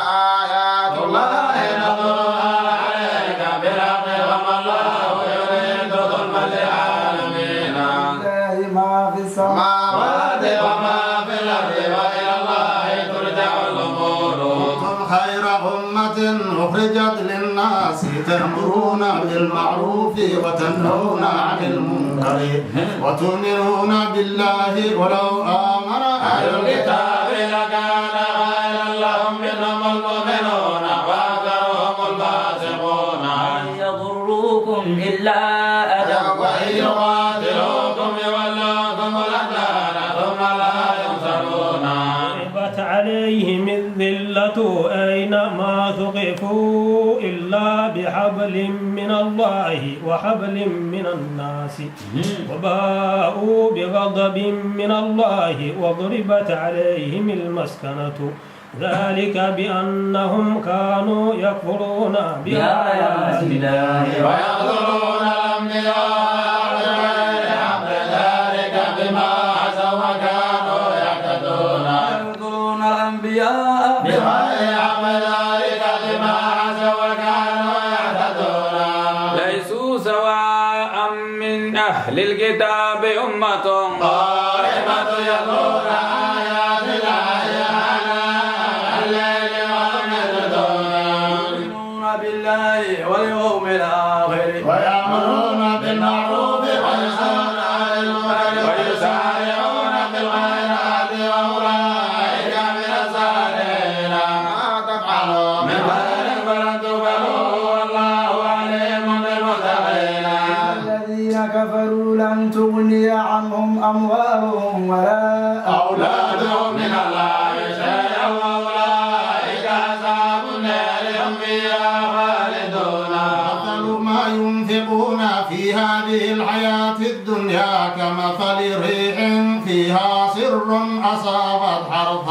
آيات الله نتلوها عليك بالحق وما الله يريد ظلما للعالمين لله ما في السماوات وما في الأرض وإلى الله ترجع الأمور كنتم خير أمة أخرجت للناس تأمرون بالمعروف وتنهون عن المنكر وتؤمنون بالله ولو آمن أهل الكتاب لكان خيرا لهم منهم المؤمنون وأكثرهم الفاسقون لن يضروكم إلا أذى وإن يقاتلوكم يولوكم الأدبار ثم لا ينصرون ضربت عليهم الذلة أينما ثقفوا إلا بحبل من الله وحبل من الناس وباءوا بغضب من الله وضربت عليهم المسكنة ذلك بأنهم كانوا يكفرون بآيات الله ويقتلون الأنبياء بغير حق ذلك بما عصوا وكانوا يعتدون يقتلون الأنبياء بغير حق ذلك بما عصوا وكانوا يعتدون ليسوا سواء من أهل الكتاب أمة قائمة يتلون آيات الله آناء الليل وهم يسجدون بالله واليوم الآخر ويأمرون بالمعروف وينهون عن المنكر ويسارعون في الخيرات وأولئك من الصالحين ما تفعلوا من خير فلن تكفروه والله عليم بالمتقين الذين كفروا لن تغني عنهم أموالهم ولا أولادهم من الله شيئا وأولئك أصحاب النار هم فيها خالدون مثل ما ينفقون في هذه الحياة الدنيا كمثل ريح فيها سر أصابت حرث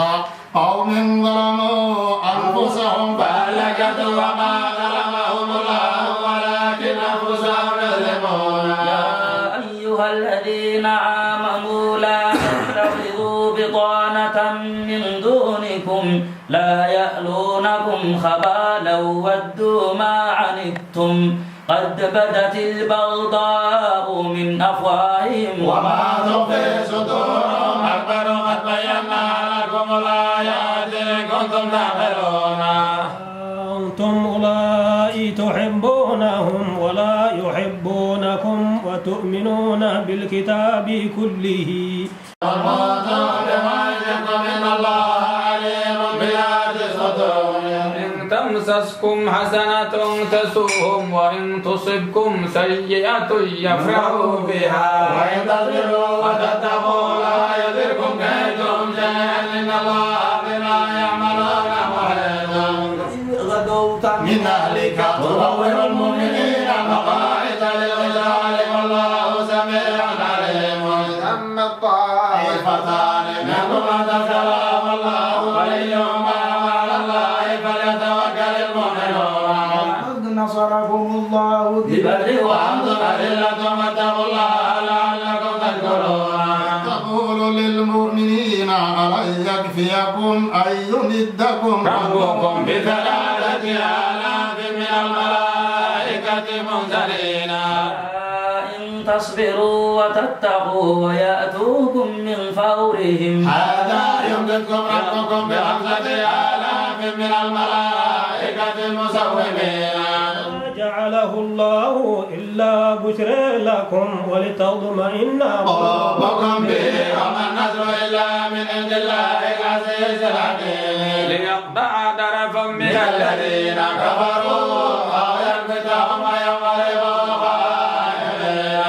قوم ظلموا أنفسهم فأهلكت وما ظلمهم الله ولكن أنفسهم يظلمون يا أيها الذين آمنوا لا تتخذوا بطانة من دونكم لا يألونكم خبالا ودوا ما عنتم قد بدت البغضاء من أفواههم وما تخفي صدورهم أكبر قد بينا لكم الآيات إن كنتم تعقلون كنتم أولئك تحبونهم ولا يحبونكم وتؤمنون بالكتاب كله إن تمسسكم حسنة تسؤهم وإن تصبكم سيئة يفرحوا بها وإن تصبروا وتتقوا لا يضركم كيدهم شيئا إن الله بما يعملون محيط غدوت من أهلك تبوئ المؤمنين مقاعد للقتال والله سميع عليم أما الطائفتان منكم ذكرا والله وليهما وعلى الله فليتوكل المؤمنون قد نصركم الله ببدر وأنتم أذلة واتقوا الله لعلكم تشكرون تقول للمؤمنين ألن يكفيكم أن يمدكم ربكم بثلاثة آلاف من الملائكة منزلين إن تصبروا وتتقوا ويأتوكم من فورهم هذا يمددكم ربكم بخمسة آلاف من الملائكة مسومين جعله الله إلا بشرى لكم ولتطمئن قلوبكم به وما النصر إلا من عند الله العزيز الحكيم ليقطع طرفا من الذين كفروا أو يربطهم وينقلبوا خائبين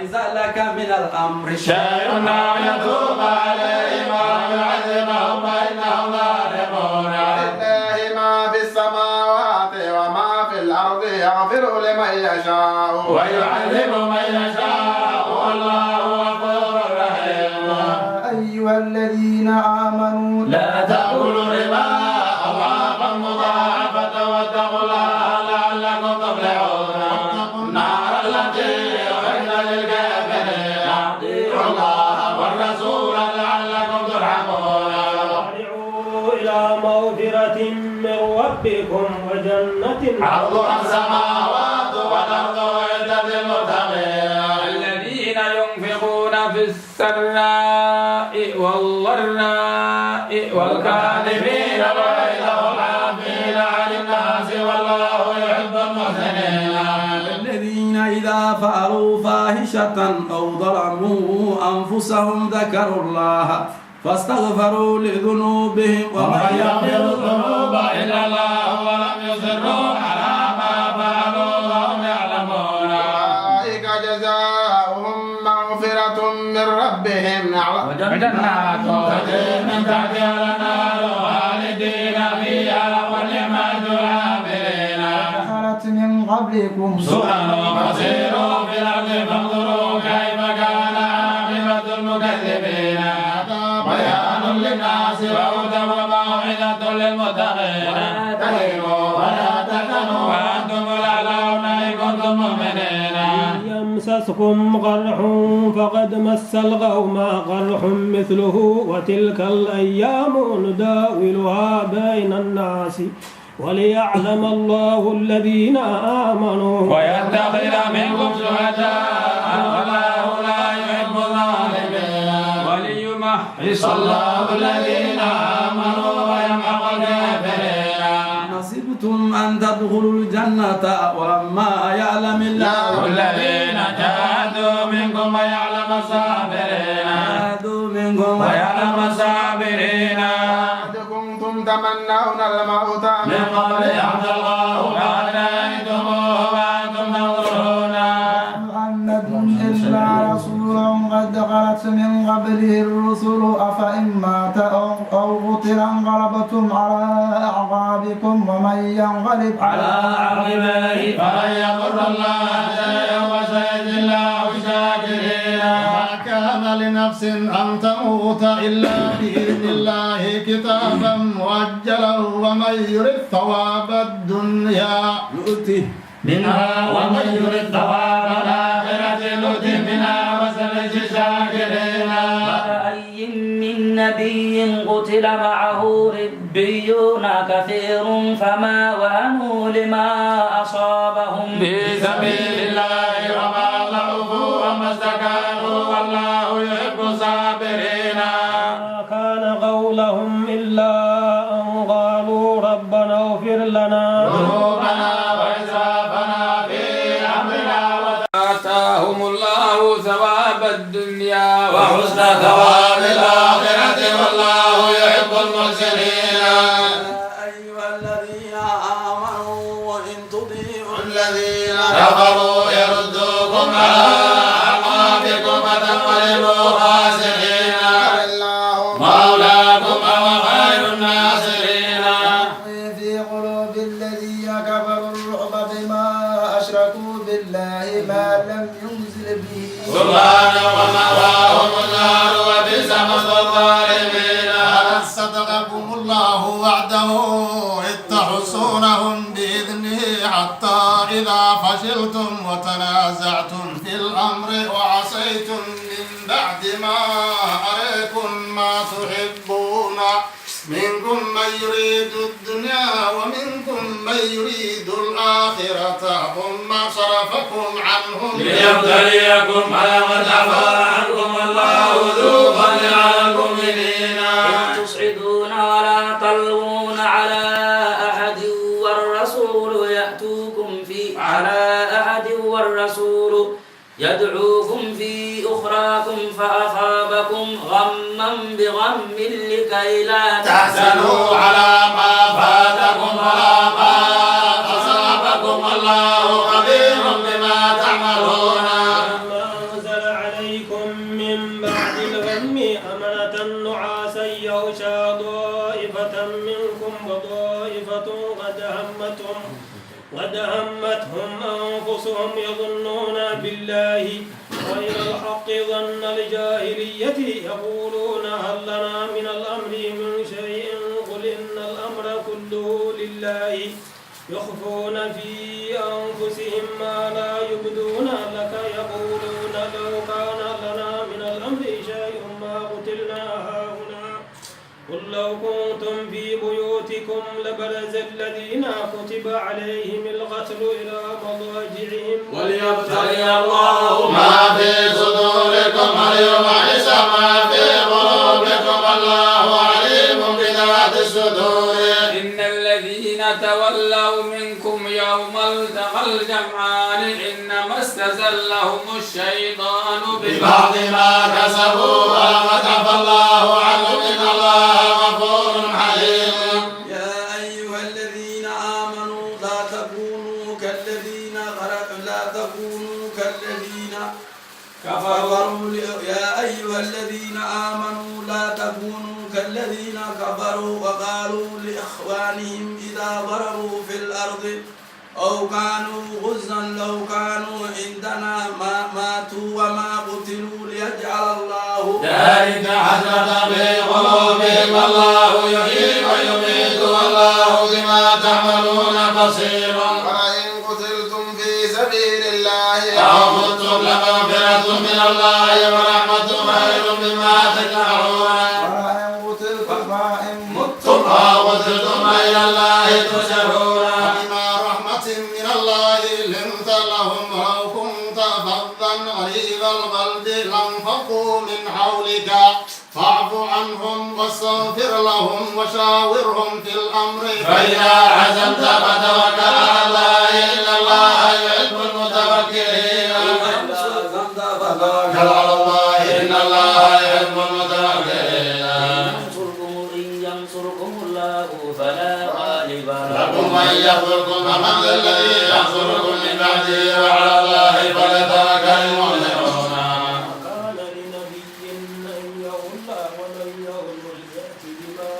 ليس لك من الأمر شيء أو يتوب عليهم أو يعذبهم فإنهم ظالمون لله ما في السماوات وما في الأرض يغفر لمن يشاء ويعذب من يشاء والله غفور رحيم أيها الذين آمنوا لا تأكلوا الربا أضعافا مضاعفة واتقوا الله لعلكم تفلحون النار التي أعدت للكافرين أطيعوا الله والرسول لعلكم ترحمون وادعوا إلى مغفرة من ربكم وجنة عرضها السماوات والأرض أعدت للمتقين الذين ينفقون في السراء والضراء والكاذبين الغيظ والعافين عن الناس والله يحب المحسنين الذين إذا فعلوا فاحشة أو ظلموا أنفسهم ذكروا الله فاستغفروا لذنوبهم ومن يغفر الذنوب إلا الله ولم يصروا على ما فعلوا وهم يعلمون أولئك جزاؤهم مغفرة من ربهم وجنات تجري من تحتها الأنهار خالدين فيها ونعم أجر العاملين خلت من قبلكم سنن فسيروا في الأرض فانظروا كيف كان عاقبة المكذبين بيان للناس وهدى وموعظة للمتقين تهنوا ولا تحزنوا وأنتم الأعلون إن كنتم مؤمنين يمسسكم قرح فقد مس القوم قرح مثله وتلك الأيام نداولها بين الناس وليعلم الله الذين آمنوا ويتخذ منكم شهداء والله لا يحب الظالمين وليمحص الله الذين آمنوا ويمحق الكافرين حسبتم أن تدخلوا الجنة ولما يعلم الله الذين جاهدوا منكم ويعلم الصابرين ويعلم الصابرين كنتم تمنون الموت من قبل أن تلقاه فقد رأيتموه وأنتم تنظرون محمد إلا رسول قد خلت من قبله الرسل أفإن مات أو قتل انقلبتم على أعقابكم ومن ينقلب على عقبيه فلن يضر الله شيئا وسيجزي الله الشاكرين ما كان لنفس أن تموت إلا بإذن الله كتابا مؤجلا ومن يرد ثواب الدنيا يؤتي منها ومن يرد ثواب الآخرة نؤته منها وسنجزي الشاكرين وكأي من نبي قتل معه ربيون كثير فما وهنوا لما أصابهم في سبيل الله وما ضعفوا وما استكانوا والله يحب الصابرين ما كان قولهم إلا أن قالوا ربنا اغفر لنا عيوبنا وإسرافنا في أمرنا آتاهم الله ثواب الدنيا وحسن ثواب الآخرة والله يحب المحسنين. أيها الذين آمنوا إن تطيعوا الذين كفروا يردوكم على أعقابكم فتنقلبوا خاسرين. مولاكم وهو خير الناصرين. في قلوب الذين كفروا الرعب بما أشركوا بالله ما لم ينزل به سبحانه ومأواهم النار وبئس مثوى الظالمين. صدقكم الله وعده إذ تحصونهم بإذنه حتى إذا فشلتم وتنازعتم في الأمر وعصيتم من بعد ما أريكم ما تحبون منكم من يريد الدنيا ومنكم من يريد الآخرة ثم صرفكم عنهم ليبتليكم فلما عفا عنكم الله ذو فضل على المؤمنين. إذ تصعدون ولا تلوون على أحد والرسول يدعوكم في أخراكم فأصابكم غما بغم لكي لا تحزنوا على ما فاتكم ولا ما أصابكم والله خبير بما تعملون. ما أنزل عليكم من بعد الغم أمنة نعاسا يغشى طائفة منكم وطائفة قد همتهم أنفسهم يظنون بالله غير الحق ظن الجاهلية يقولون هل لنا من الأمر من شيء قل إن الأمر كله لله يخفون في أنفسهم ما لا يبدون لك يقولون لو كان لنا من الأمر شيء ما قتلنا هاهنا قل لو كنتم في بيوتكم لبرز الذين كتب عليهم القتل إلى مضاجعهم وليبتلي الله ما في صدوركم وليمحص ما في قلوبكم والله عليم بذات الصدور. إن الذين تولوا منكم يوم التقى الجمعان إنما استزلهم الشيطان ببعض ما كسبوا ولقد عفا الله عنهم إن الله غفور حليم. يا أيها الذين آمنوا لا تكونوا كالذين كفروا يا أيها الذين آمنوا لا تكونوا كالذين كفروا وقالوا لإخوانهم إذا ضربوا في الأرض أو كانوا غزا لو كانوا عندنا ما ماتوا وما قتلوا ليجعل الله ذلك حسرة في قلوبهم والله يحيي ويميت والله بما تعملون بصير. ولئن قتلتم في سبيل الله أو متم لمغفرة من الله ورحمة خير مما تجمعون. ولئن قتلتم فإن متم أو قتلتم إلى الله تشرون. بما رحمة من الله لنت لهم ولو كنت فظا غليظ القلب لانفضوا من حولك فاعف عنهم واستغفر لهم وشاورهم في الأمر فإذا عزمت فتوكل على الله إن الله يحب المتوكلين. توكل على الله إن الله يحب المتوكلين. إن ينصركم الله فلا غالب لكم من يخذلكم فمن ذا الذي ينصركم من بعده وعلى الله فليتوكل المؤمنون. كان لنبي أن يغل ومن يغل يأتي بما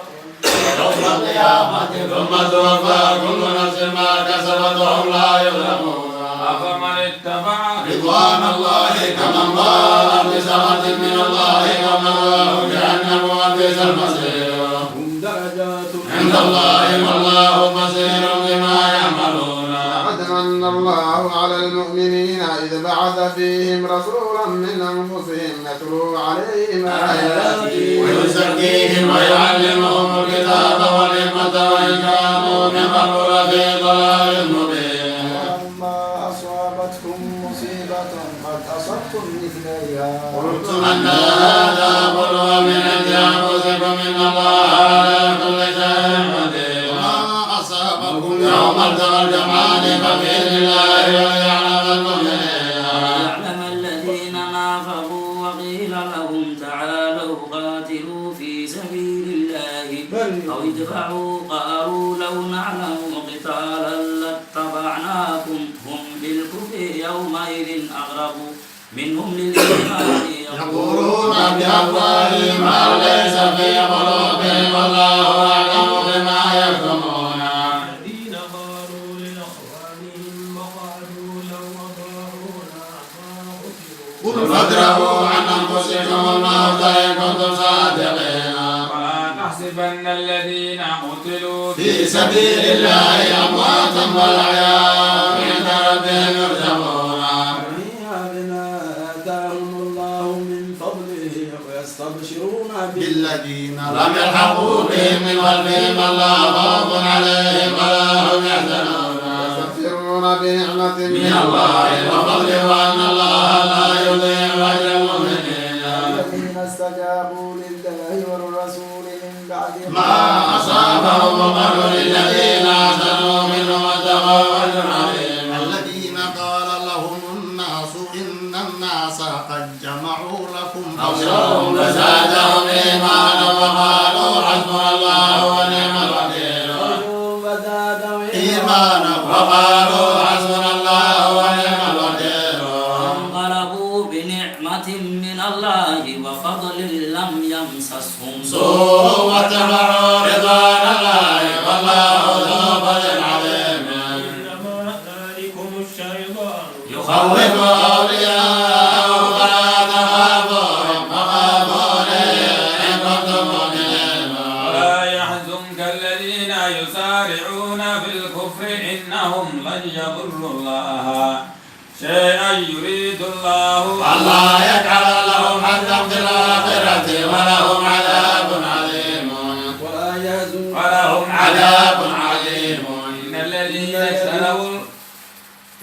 يوم القيامة ثم توفى كل نفس ما كسبت وهم لا يظلمون. أفمن اتبع رضوان الله كمن باء بسخط من الله ومأواه جهنم وبئس المصير. هم درجات عند الله والله بصير بما يعملون. لقد من الله على المؤمنين إذ بعث فيهم رسولا من أنفسهم يتلو عليهم آياته ويزكيهم ويعلمهم الكتاب والحكمة وإن كانوا من قبل في ضلال مبين. ولما أصابتكم مصيبة قد أصبتم مثليها قلتم أن هذا قل هو من عند أنفسكم إن الله على كل شيء قدير. وما أصابكم يوم ملتقى الجمعان فبإذن الله وليعلم المؤمنين وليعلم الذين نافقوا وقيل لهم تعالوا قاتلوا في سبيل الله أو ادفعوا قالوا لو نعلم قتالا لاتبعناكم هم بالكفر يومئذ أقرب منهم للإيمان يقولون بأفواههم ما ليس في قلوبهم والله أعلم بما يكتمون الذين قالوا لإخوانهم وقعدوا لو أطاعونا ما قتلوا قل فادرءوا عن أنفسكم الموت إن كنتم صادقين ولا تحسبن الذين قتلوا في سبيل الله أمواتا بل أحياء عند ربهم يرزقون بما آتاهم الله من فضله ويستبشرون بالذين لم يلحقوا بهم من خلفهم ألا خوف عليهم ولا هم يحزنون يستبشرون بنعمة من الله وفضل وأن الله لا يضيع أجر المؤمنين الذين استجابوا لله والرسول من بعد ما أصابهم وقالوا للذين أحسنوا منهم واتقوا أجر عظيم الذين قال لهم الناس إن الناس قد جمعوا لكم فاخشوهم فزادهم إيمانا وقالوا حسبنا الله ونعم الوكيل إيمانا وقالوا حسبنا الله ونعم الوكيل انقلبوا بنعمة من الله وفضل لم يمسسهم سوء واتبعوا رضوان الله والله ذو فضل عظيم إنما ذلكم الشيطان يخوف أولياءه فلا تخافوهم وخافوني إن كنتم مؤمنين ولا يحزنك الذين يسارعون في الكفر إنهم لن يضروا الله شيئا يريد الله الله يجعل لهم حظا في الآخرة ولهم عذاب عظيم ولهم عذاب عظيم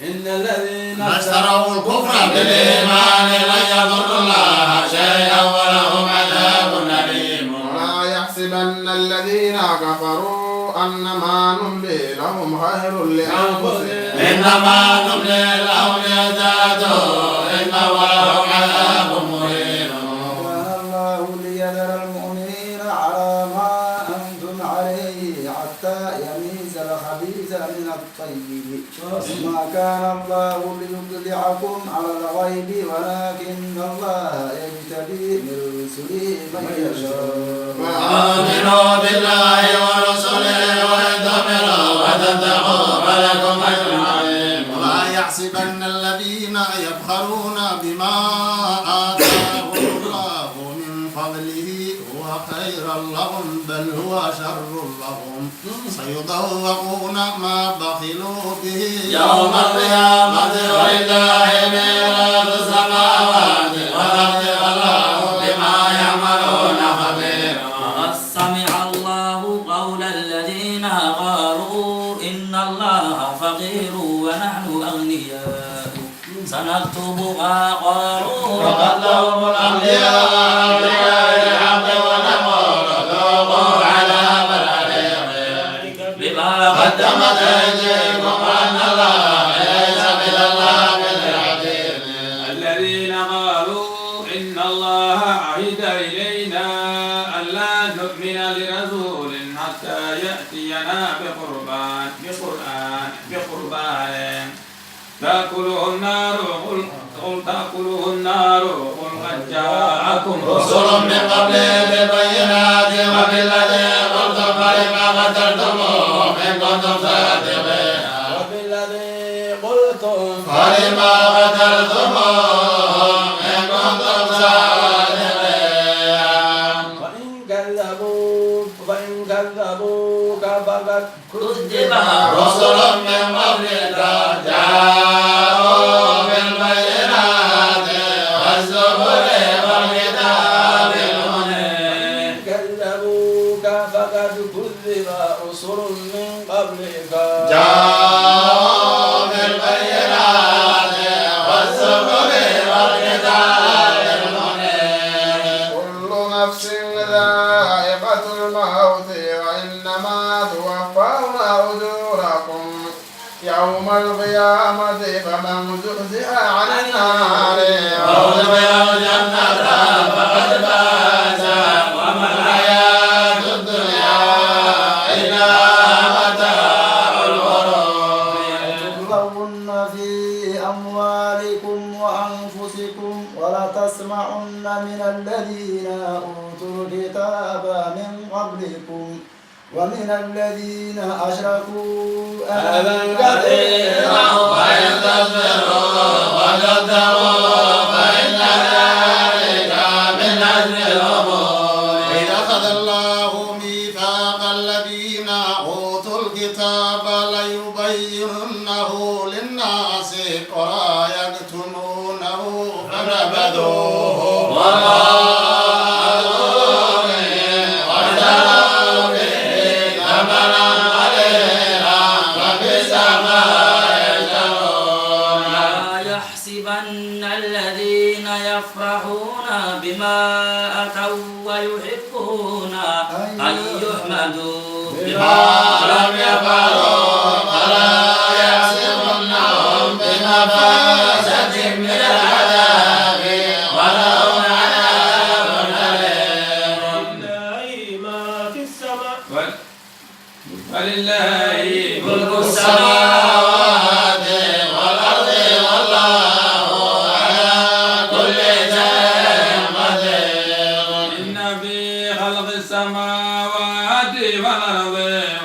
إن الذين اشتروا الكفر بالإيمان لن يضروا الله شيئا ولهم عذاب أليم ولا يحسبن الذين كفروا أنما نملي لهم خير لأنفسهم إنما نملي لهم ليزدادوا إن ولهم عذاب مهين كان الله ليذر المؤمنين على ما أنتم عليه حتى يميز الخبيث من الطيب وما كان الله ليطلعكم على الغيب ولكن الله يجتبي من رسله من يشاء آمنوا بالله ورسله واتقوا وتتقوا فلكم أجر عظيم ولا يحسبن الذين يبخلون بما آتاهم الله من فضله هو خيرا لهم بل هو شر لهم سيطوقون ما بخلوا به يوم القيامة ولله ميراث السماوات والأرض والله بما يعملون خبير قد سمع الله قول الذين قالوا إن الله فقير ونحن أغنياء سنكتب ما قالوا وقتلهم الأنبياء بغير حق ونقول ذوقوا عذاب الحريق بما قدمت أيديكم وأن الله ليس بظلام للعبيد الذين قالوا إن الله عهد إلينا ألا نؤمن لرسول حتى يأتينا بقربان تأكله النار قل تأكله النار قل قد جاءكم رسل من قبل بالبينات وبالذي قلتم فلما قتلتموهم إن كنتم صادقين وبالذي قلتم فلما قتلتموهم إن كنتم صادقين فإن كذبوك فقد كذب رسل من قبلك جاءوا بالبينات والزبر والكتاب المنير كذبوك فقد كذب رسل من قبلك جاءوا بالبينات والزبر والكتاب المنير كل نفس ذائقة الموت وإنما توفون أجوركم يوم القيامة فمن زحزح عن النار وأدخل الجنة فقد فاز وما الحياة الدنيا إلا متاع الغرور. لتبلون في أموالكم وأنفسكم ولتسمعن من الذين أوتوا الكتاب من قبلكم ومن الذين أشركوا أذى كثيرا وإن تصبروا وتتقوا فإن ذلك من أجل الأمور. إذ أخذ الله ميثاق الذين أوتوا الكتاب ليبيننه للناس ولا يكتمونه فنبذوه وراء ظهورهم واشتروا به ثمنا قليلا فبئس ما يشترون. لا يحسبن الذين يفرحون بما أتوا ويحبون أن يحمدوا بما لم يفعلوا فلا يحسبنهم بمفازة من العذاب ولهم عذاب أليم. لله ما في السماء ولله ملك السماوات والأرض والله على كل شيء قدير. إن في خلق السماوات والأرض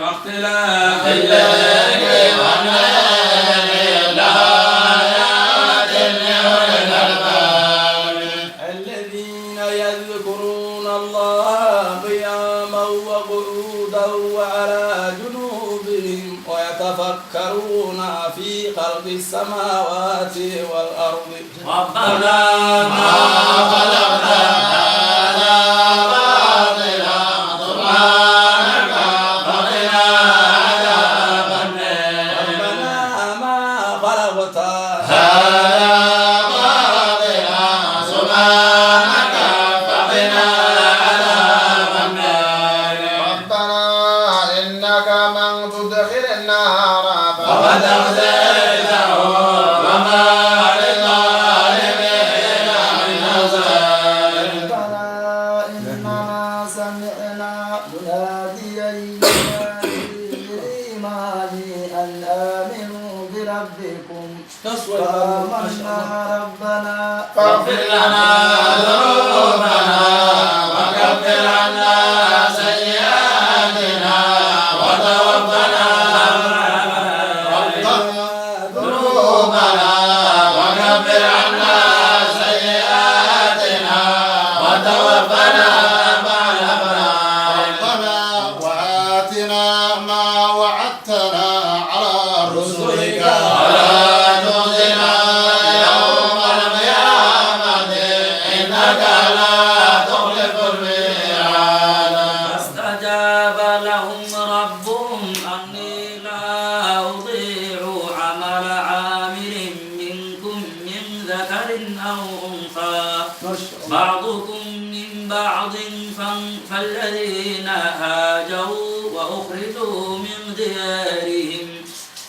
واختلاف الليل والنهار لآيات لأولي الألباب. الذين يذكرون الله قياما وقعودا وعلى جنوبهم ويتفكرون في خلق السماوات والأرض ربنا ما خلقت هذا باطلا سبحانك فقنا عذاب النار. ربنا ما خلقت هذا باطلا سبحانك فقنا عذاب النار. ربنا إنك من تدخل النار فقد أخزيته وما للظالمين من أنصار. ربنا إننا سمعنا مناديا ينادي للإيمان أن آمنوا بربكم فآمنا ربنا فاغفر لنا ذنوبنا وكفر عنا سيئاتنا وتوفنا ذنوبنا وكفر عنا سيئاتنا وتوفنا مع الأبرار. ربنا وآتنا ما وعدتنا على رسلك ولا تخزنا يوم القيامة إنك لا تخلف الميعاد. فاستجاب لهم ربهم أني لا أضيع عمل عامل منكم من ذكر أو أنثى بعضكم من بعض فالذين هاجروا وأخرجوا من ديارهم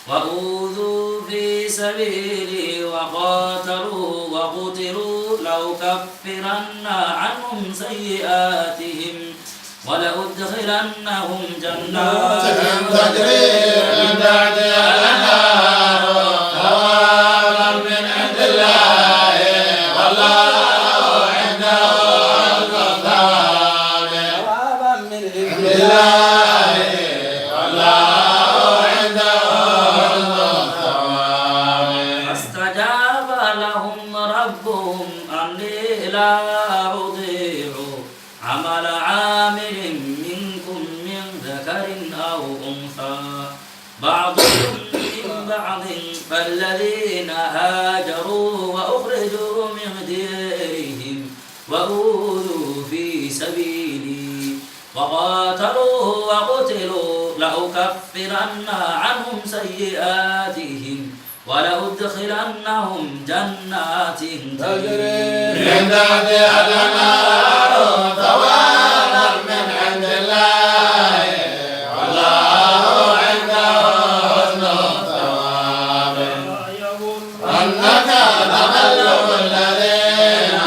وأوذوا في سبيلي وقاتلوا وقتلوا لأكفرن عنهم سيئاتهم ولأدخلنهم جنات تجري من تحتها الأنهار ثوابا من عند الله والله عنده حسن الثواب. ثوابا من عند لله والله عنده حسن الثواب. فاستجاب لهم ربهم أني لا أضيع عمل عامل منكم من ذكر أو أنثى بعضكم من بعض فالذين هاجروا وأخرجوا من ديارهم وأوذوا في سبيلي وقاتلوا وقتلوا لأكفرن عنهم سيئاتهم ولأدخلنهم جنات تجري من تحتها الأنهار ثوابا من عند الله والله عنده حسن الثواب. إنك تبلغ الذين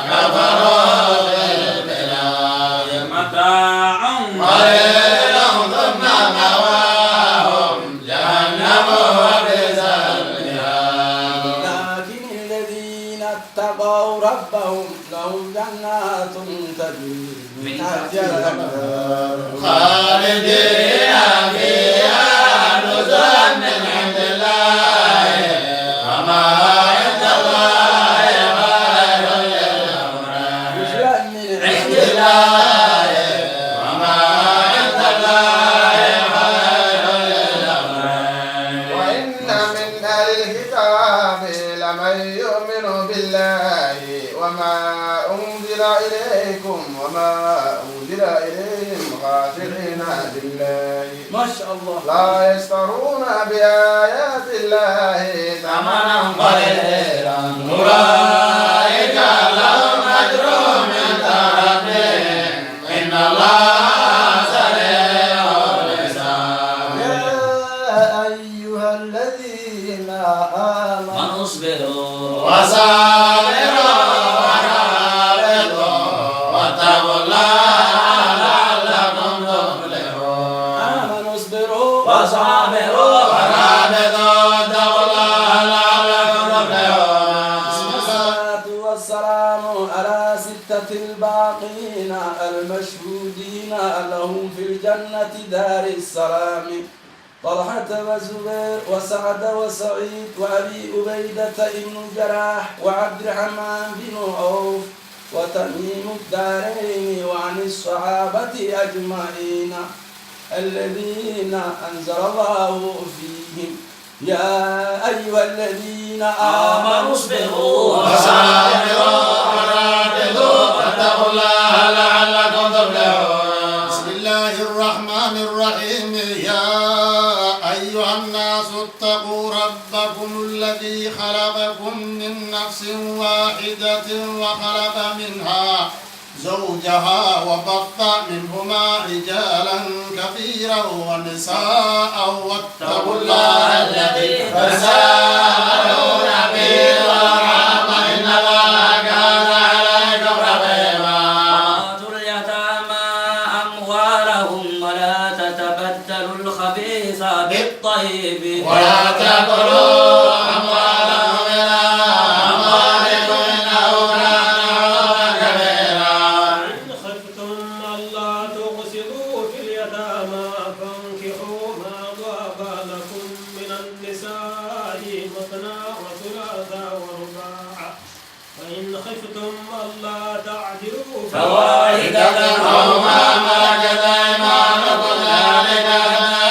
كفروا بالبلاد متاع قليل ثم مأواهم جهنم وبئس المهاد لكن الذين اتقوا ربهم لهم جنات تجري من تحتها الأنهار خالدين فيها نزلا من عند الله وما عند الله خير للأبرار نزلا من عند الله وما عند الله خير للأبرار وإن من أهل الكتاب لمن يؤمن بالله وما أنزل إليكم وما أنزل إليهم خاشعين لله ما شاء الله لا يشترون بآيات الله ثمنا قليلا أولئك لهم أجرهم عند ربهم إن الله سريع الحساب يا أيها الذين آمنوا من اصبروا وصابروا ورابطوا واتقوا الله لعلكم تفلحون آمنوا اصبروا وصابروا ورابطوا واتقوا الله لعلكم تفلحون الصلاة والسلام على ستة الباقين المشهودين لهم في الجنة دار السلام طلحة وزبير وسعد وسعيد وأبي أبيدة بن جراح وعبد الرحمن بن عوف وتميم الدارين وعن الصحابة أجمعين الذين أنزل الله فيهم يا أيها الذين آمنوا اصبروا وصابروا ورابطوا واتقوا الله لعلكم تفلحون بسم الله الرحمن الرحيم يا أيها الناس اتقوا ربكم الذي خلقكم من نفس واحدة وخلق منها زوجها وبث منهما رجالا كثيرا ونساء واتقوا الله الذي تساءلون به والأرحام إن الله كان عليكم رقيبا وآتوا اليتامى أموالهم ولا تتبدلوا الخبيث بالطيب ولا تأكلوا أموالهم إلى أموالكم إنه كان حوبا كبيرا إن خفتم ألا تقسطوا في اليتامى فانكحوا ما طاب لكم من النساء مثنى وثلاث ورباع فإن خفتم ألا تعدلوا فواحدة أو ما ملكت أيمانكم ذلك أدنى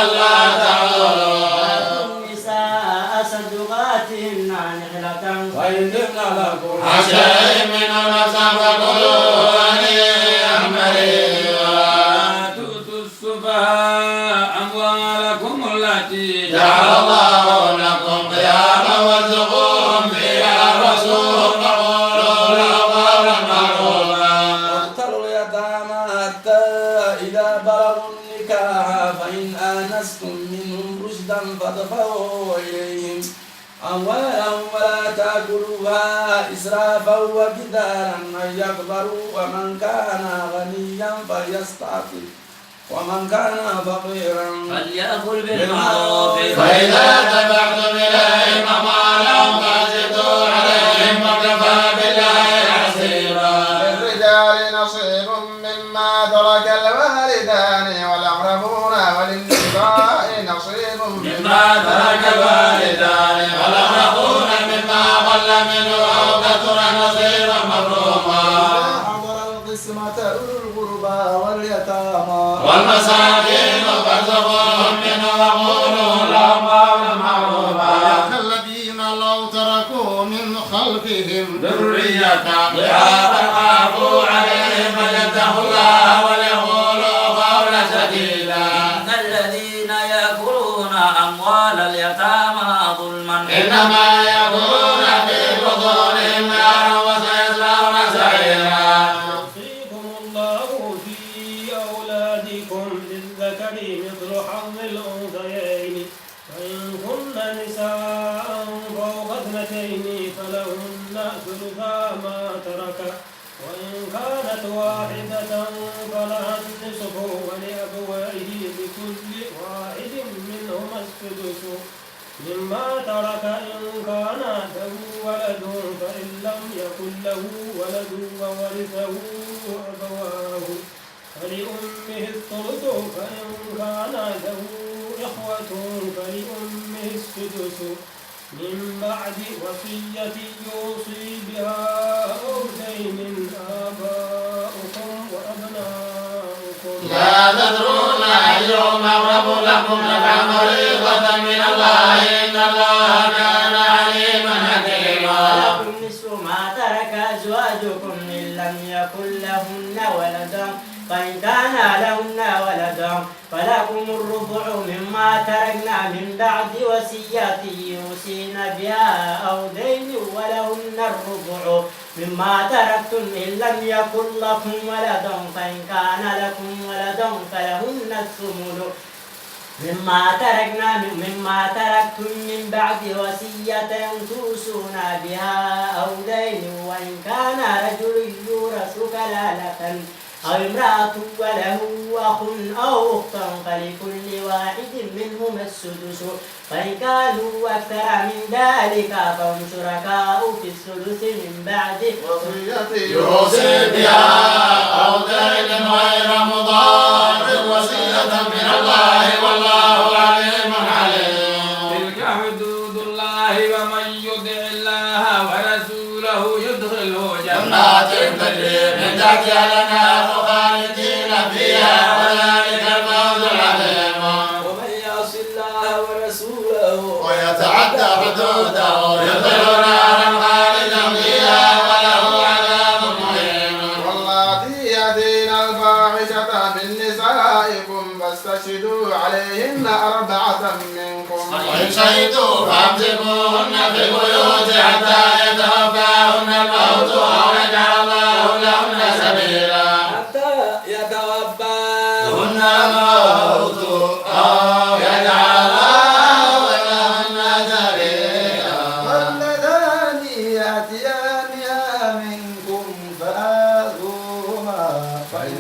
ألا تعولوا النساء صدقاتهن نحلة وإن تبن لكم عشاء من نفسا فكلوا هنيئا مريئا تؤتوا السفهاء أموالكم التي جعل الله لكم قياما وارزقوهم فيها وارزقوهم وقولوا لهم قولا معروفا وابتلوا اليتامى حتى إذا بلغوا النكاح فإن آنستم منهم رشدا فادفعوا إليهم أموالهم ولا تأكلوها إسرافا وبدارا أن يكبروا ومن كان غنيا فليستعفف ومن كان فقيرا فليأكل بالمعروف فإذا دفعتم إليهم أموالهم فأنفقوا عليهم وكفى بالله حسيبا للرجال نصيب مما ترك الوالدان والأقربون وللنساء نصيب مما ترك الوالدان والأقربون مما قل منه أو كثر نصيبا مفروضا حضر القسمة أولو القربى واليتامى والمساكين فارزقوهم منه وقولوا لهم قولا معروفا الذين لو تركوا من خلفهم ذرية ضعافا خافوا عليهم فليتقوا الله وليقولوا قولا سديدا إن الذين يأكلون أموال اليتامى ظلما إنما يأكلون في بطونهم نارا وسيصلون سعيرا يوصيكم الله في أولادكم للذكر مثل حظ الأنثيين فإن كن نساء فوق اثنتين فلهن ثلثا ما ترك وإن كانت واحدة فلها النصف ولأبويه لكل واحد منهما السدس مما ترك إن كان له ولد فإن لم يكن له ولد وورثه أبواه فلأمه الثلث فإن كان له إخوة فلأمه السدس من بعد وصية يوصي بها أو دين آباؤكم وأبناؤكم لا تدرون أيهم أقرب لكم نفعا فريضة من الله إن الله كان عليما حكيما. ولكم نصف ما ترك أزواجكم إن لم يكن لهن ولد فإن كان لهن ولد فلكم الربع مما تركنا من بعد وصية يوصين بها أو دين ولهن الربع مما تركتم إن لم يكن لكم ولد فإن كان لكم ولد فلهن الثمن مما تركتم من بعد وصية توصون بها أو دين وإن كان رجل يورث كلالة أو امرأة وله أخ أو أخت فلكل واحد منهما السدس فإن كانوا أكثر من ذلك فهم شركاء في الثلث من بعد وصية يوصي بها أو دين غير مضار وصية من الله والله عليم حليم. تلك حدود الله ومن يطع الله ورسوله يدخله جنات تجري من تحتها الأنهار خالدين فيها وذلك الفوز العظيم. ومن يعص الله ورسوله ويتعدى حدوده يدخل نارا خالدا فيها وله عذاب مهين. واللاتي يأتين الفاحشة من نسائكم فاستشهدوا عليهن أربعة منكم وإن شهدوا فامسكوهن في البيوت حتى يتوفاهن الموت أو يجعل الله لهن سبيلا. حتى يتوفاهن الموت أو يجعل الله لهن سبيلا. واللذان يأتيانها منكم فآذوهما فإن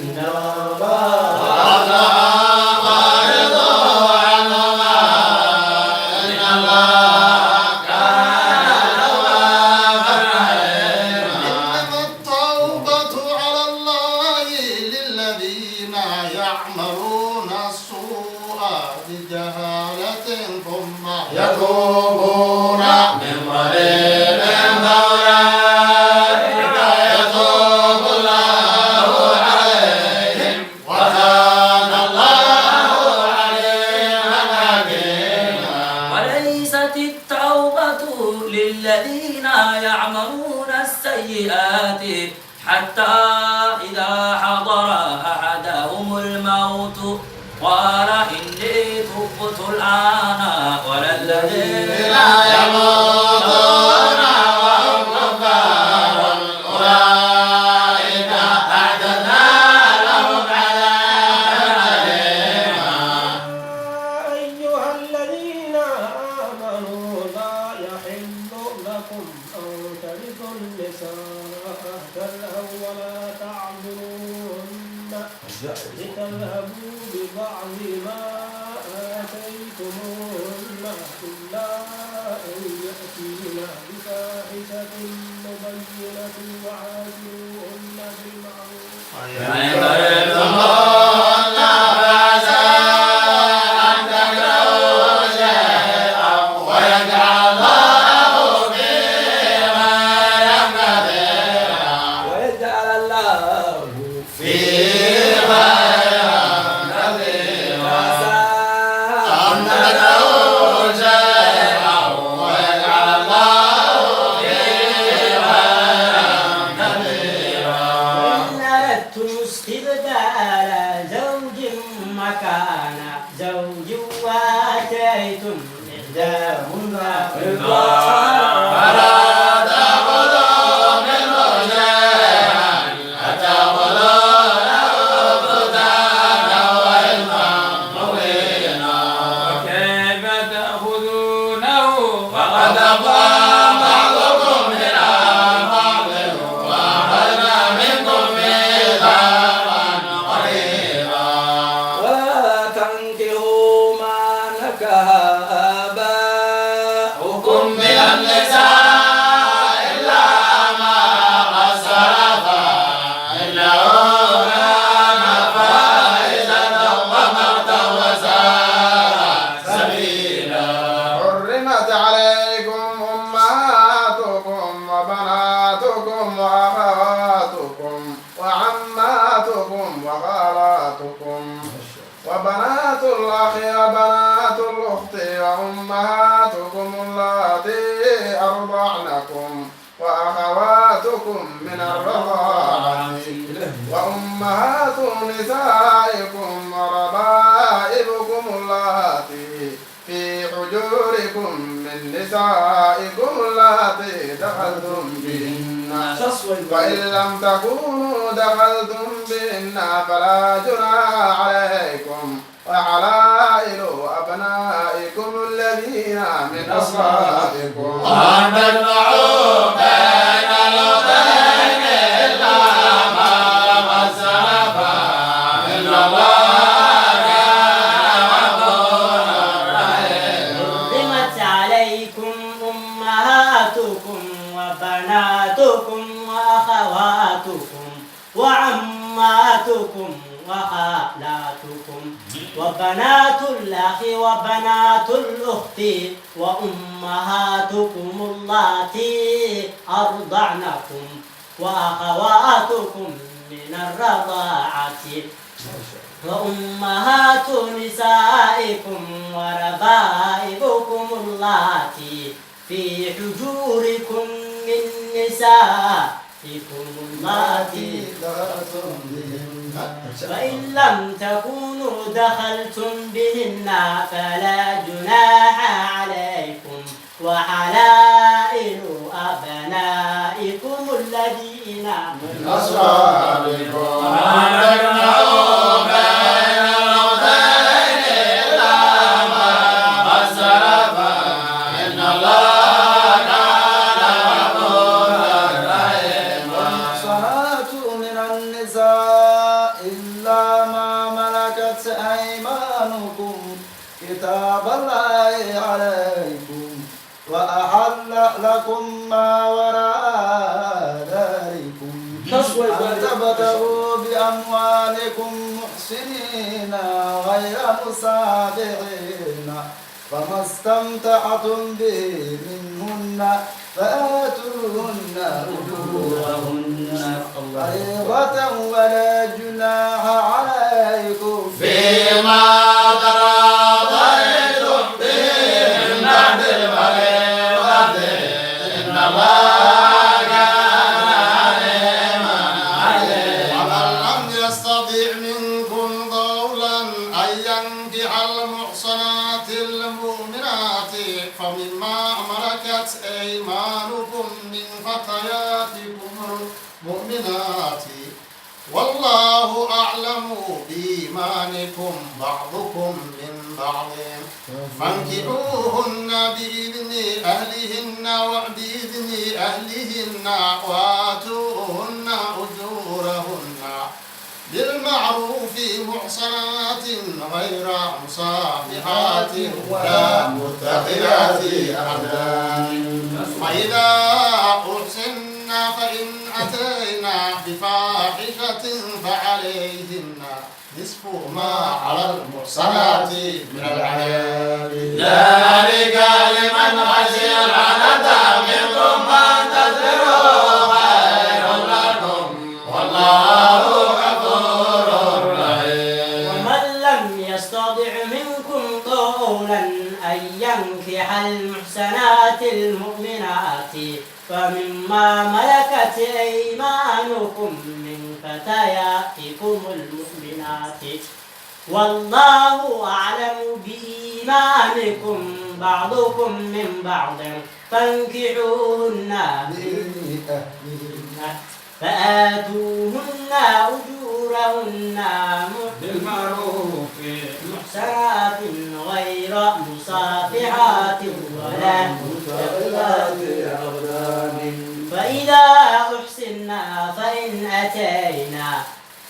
يتوبون من قريب فأولئك يتوب الله عليهم وكان الله عليما حكيما. وليست التوبة للذين يعملون السيئات حتى إذا حضر أحدهم الموت قال إني تبت الآن ولا الذين يموتون وهم كفار أولئك أعتدنا لهم عذابا أليما. أيها الذين آمنوا لا يحل لكم أن ترثوا النساء كالأول ولا تعذروهن لتذهبوا ببعض ما آتيتموهن إلا أن يأتين بفاحشة مبينة وعاشروهن بالمعروف. فإن كرهتموهن فعسى أن تكرهوا شيئا ويجعل الله فيه خيرا كثيرا. ويجعل الله فيه خيرا كثيرا. أن تكرهوا شيئا ويجعل الله فيه خيرا كثيرا. إن أردتم استبدال زوج مكان زوج وآتيتم إحداهن فلا تأخذوا منه شيئا أتأخذونه بهتانا وإثما مبينا. وكيف تأخذونه وقد أفضى الأخ وبنات الأخت وأمهاتكم اللاتي أرضعنكم وأخواتكم من الرضاعة وأمهات نسائكم وربائبكم اللاتي في حجوركم من نسائكم اللاتي دخلتم بهن وإن لم تكونوا دخلتم بهن فلا جناح عليكم وحلائل أبنائكم الذين من أصلابكم وأن تجمعوا بين الأختين إلا ما قد سلف إن الله كان غفورا رحيما. حرمت عليكم أمهاتكم وبناتكم وأخواتكم وعماتكم وخالاتكم وبنات الأخ وبنات الأخت وأمهاتكم اللاتي أرضعنكم وأخواتكم من الرضاعة وأمهات نسائكم وربائبكم اللاتي في حجوركم من نسائكم اللاتي دخلتم بهن فإن لم تكونوا دخلتم بهن فلا جناح عليكم وحلائل أبنائكم الذين من أصلابكم وأن تجمعوا بين الأختين إلا ما قد سلف إن الله كان غفورا رحيما. المحصنات من النساء إلا ما ملكت أيمانكم كتاب الله عليكم وأحل لكم ما وراء ذلكم أن تبتغوا بأموالكم محسنين غير مسافحين فما استمتعتم به منهن فآتوهن أجورهن فريضة ولا جناح عليكم فيما تراضيتم به من بعد الفريضة إن الله كان عليما عليما. ومن لم يستطع منكم قولا أن ينكح المحصنات المؤمنات فمما ملكت أيمانكم من فتياتكم المؤمنات والله أعلم بإيمانكم بعضكم من بعض فانكحوهن بإذن أهلهن وبإذن أهلهن وآتوهن أجورهن بالمعروف محصنات غير مصافحات ولا متخذات أخدان فإذا أحسن فإن أتينا بفاحشة فعليهن نصف ما على المحصنات من العذاب ذلك لمن خشي العنة منكم أن تصبروا خير لكم والله غفور رحيم. ومن لم يستطع منكم قولا أن ينكح المحسنات المؤمنات فمما ملكت أيمانكم من فتياتكم المؤمنات والله أعلم بإيمانكم بعضكم من بعض فانكحوهن بإذن أهلهن فآتوهن أجورهن بالمعروف محسنات غير مصافحات ولا متخذات أخدان فإذا أحسنا فإن أتينا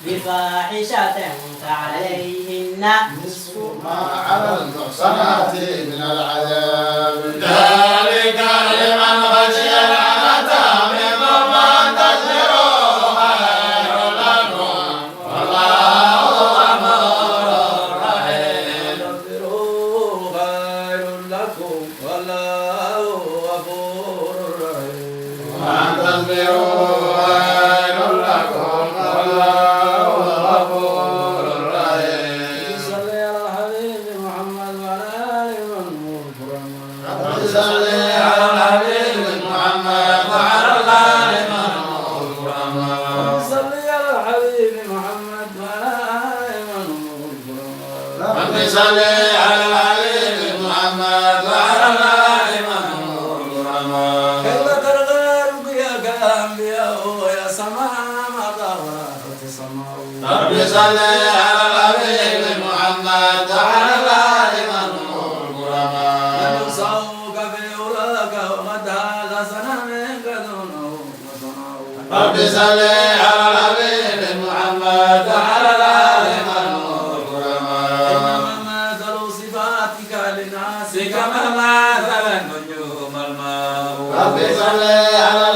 بفاحشة فعليهن نصف ما على المحصنات من العذاب ذلك لمن خشي العنة منكم أن تصبروا خير لكم والله غفور رحيم. تصبروا خير لكم والله غفور رحيم. وأن تصبروا خير لكم والله غفور رحيم. صل على الحبيب صل على الحبيب محمد وعلى الآل من الكرماء ينصوك في أولاك وقد هذا سنة منك دونه وصنعه رب صل على الحبيب محمد وعلى الآل من الكرماء إنما مثل صفاتك للناس كما مثل النجوم الماء رب صل على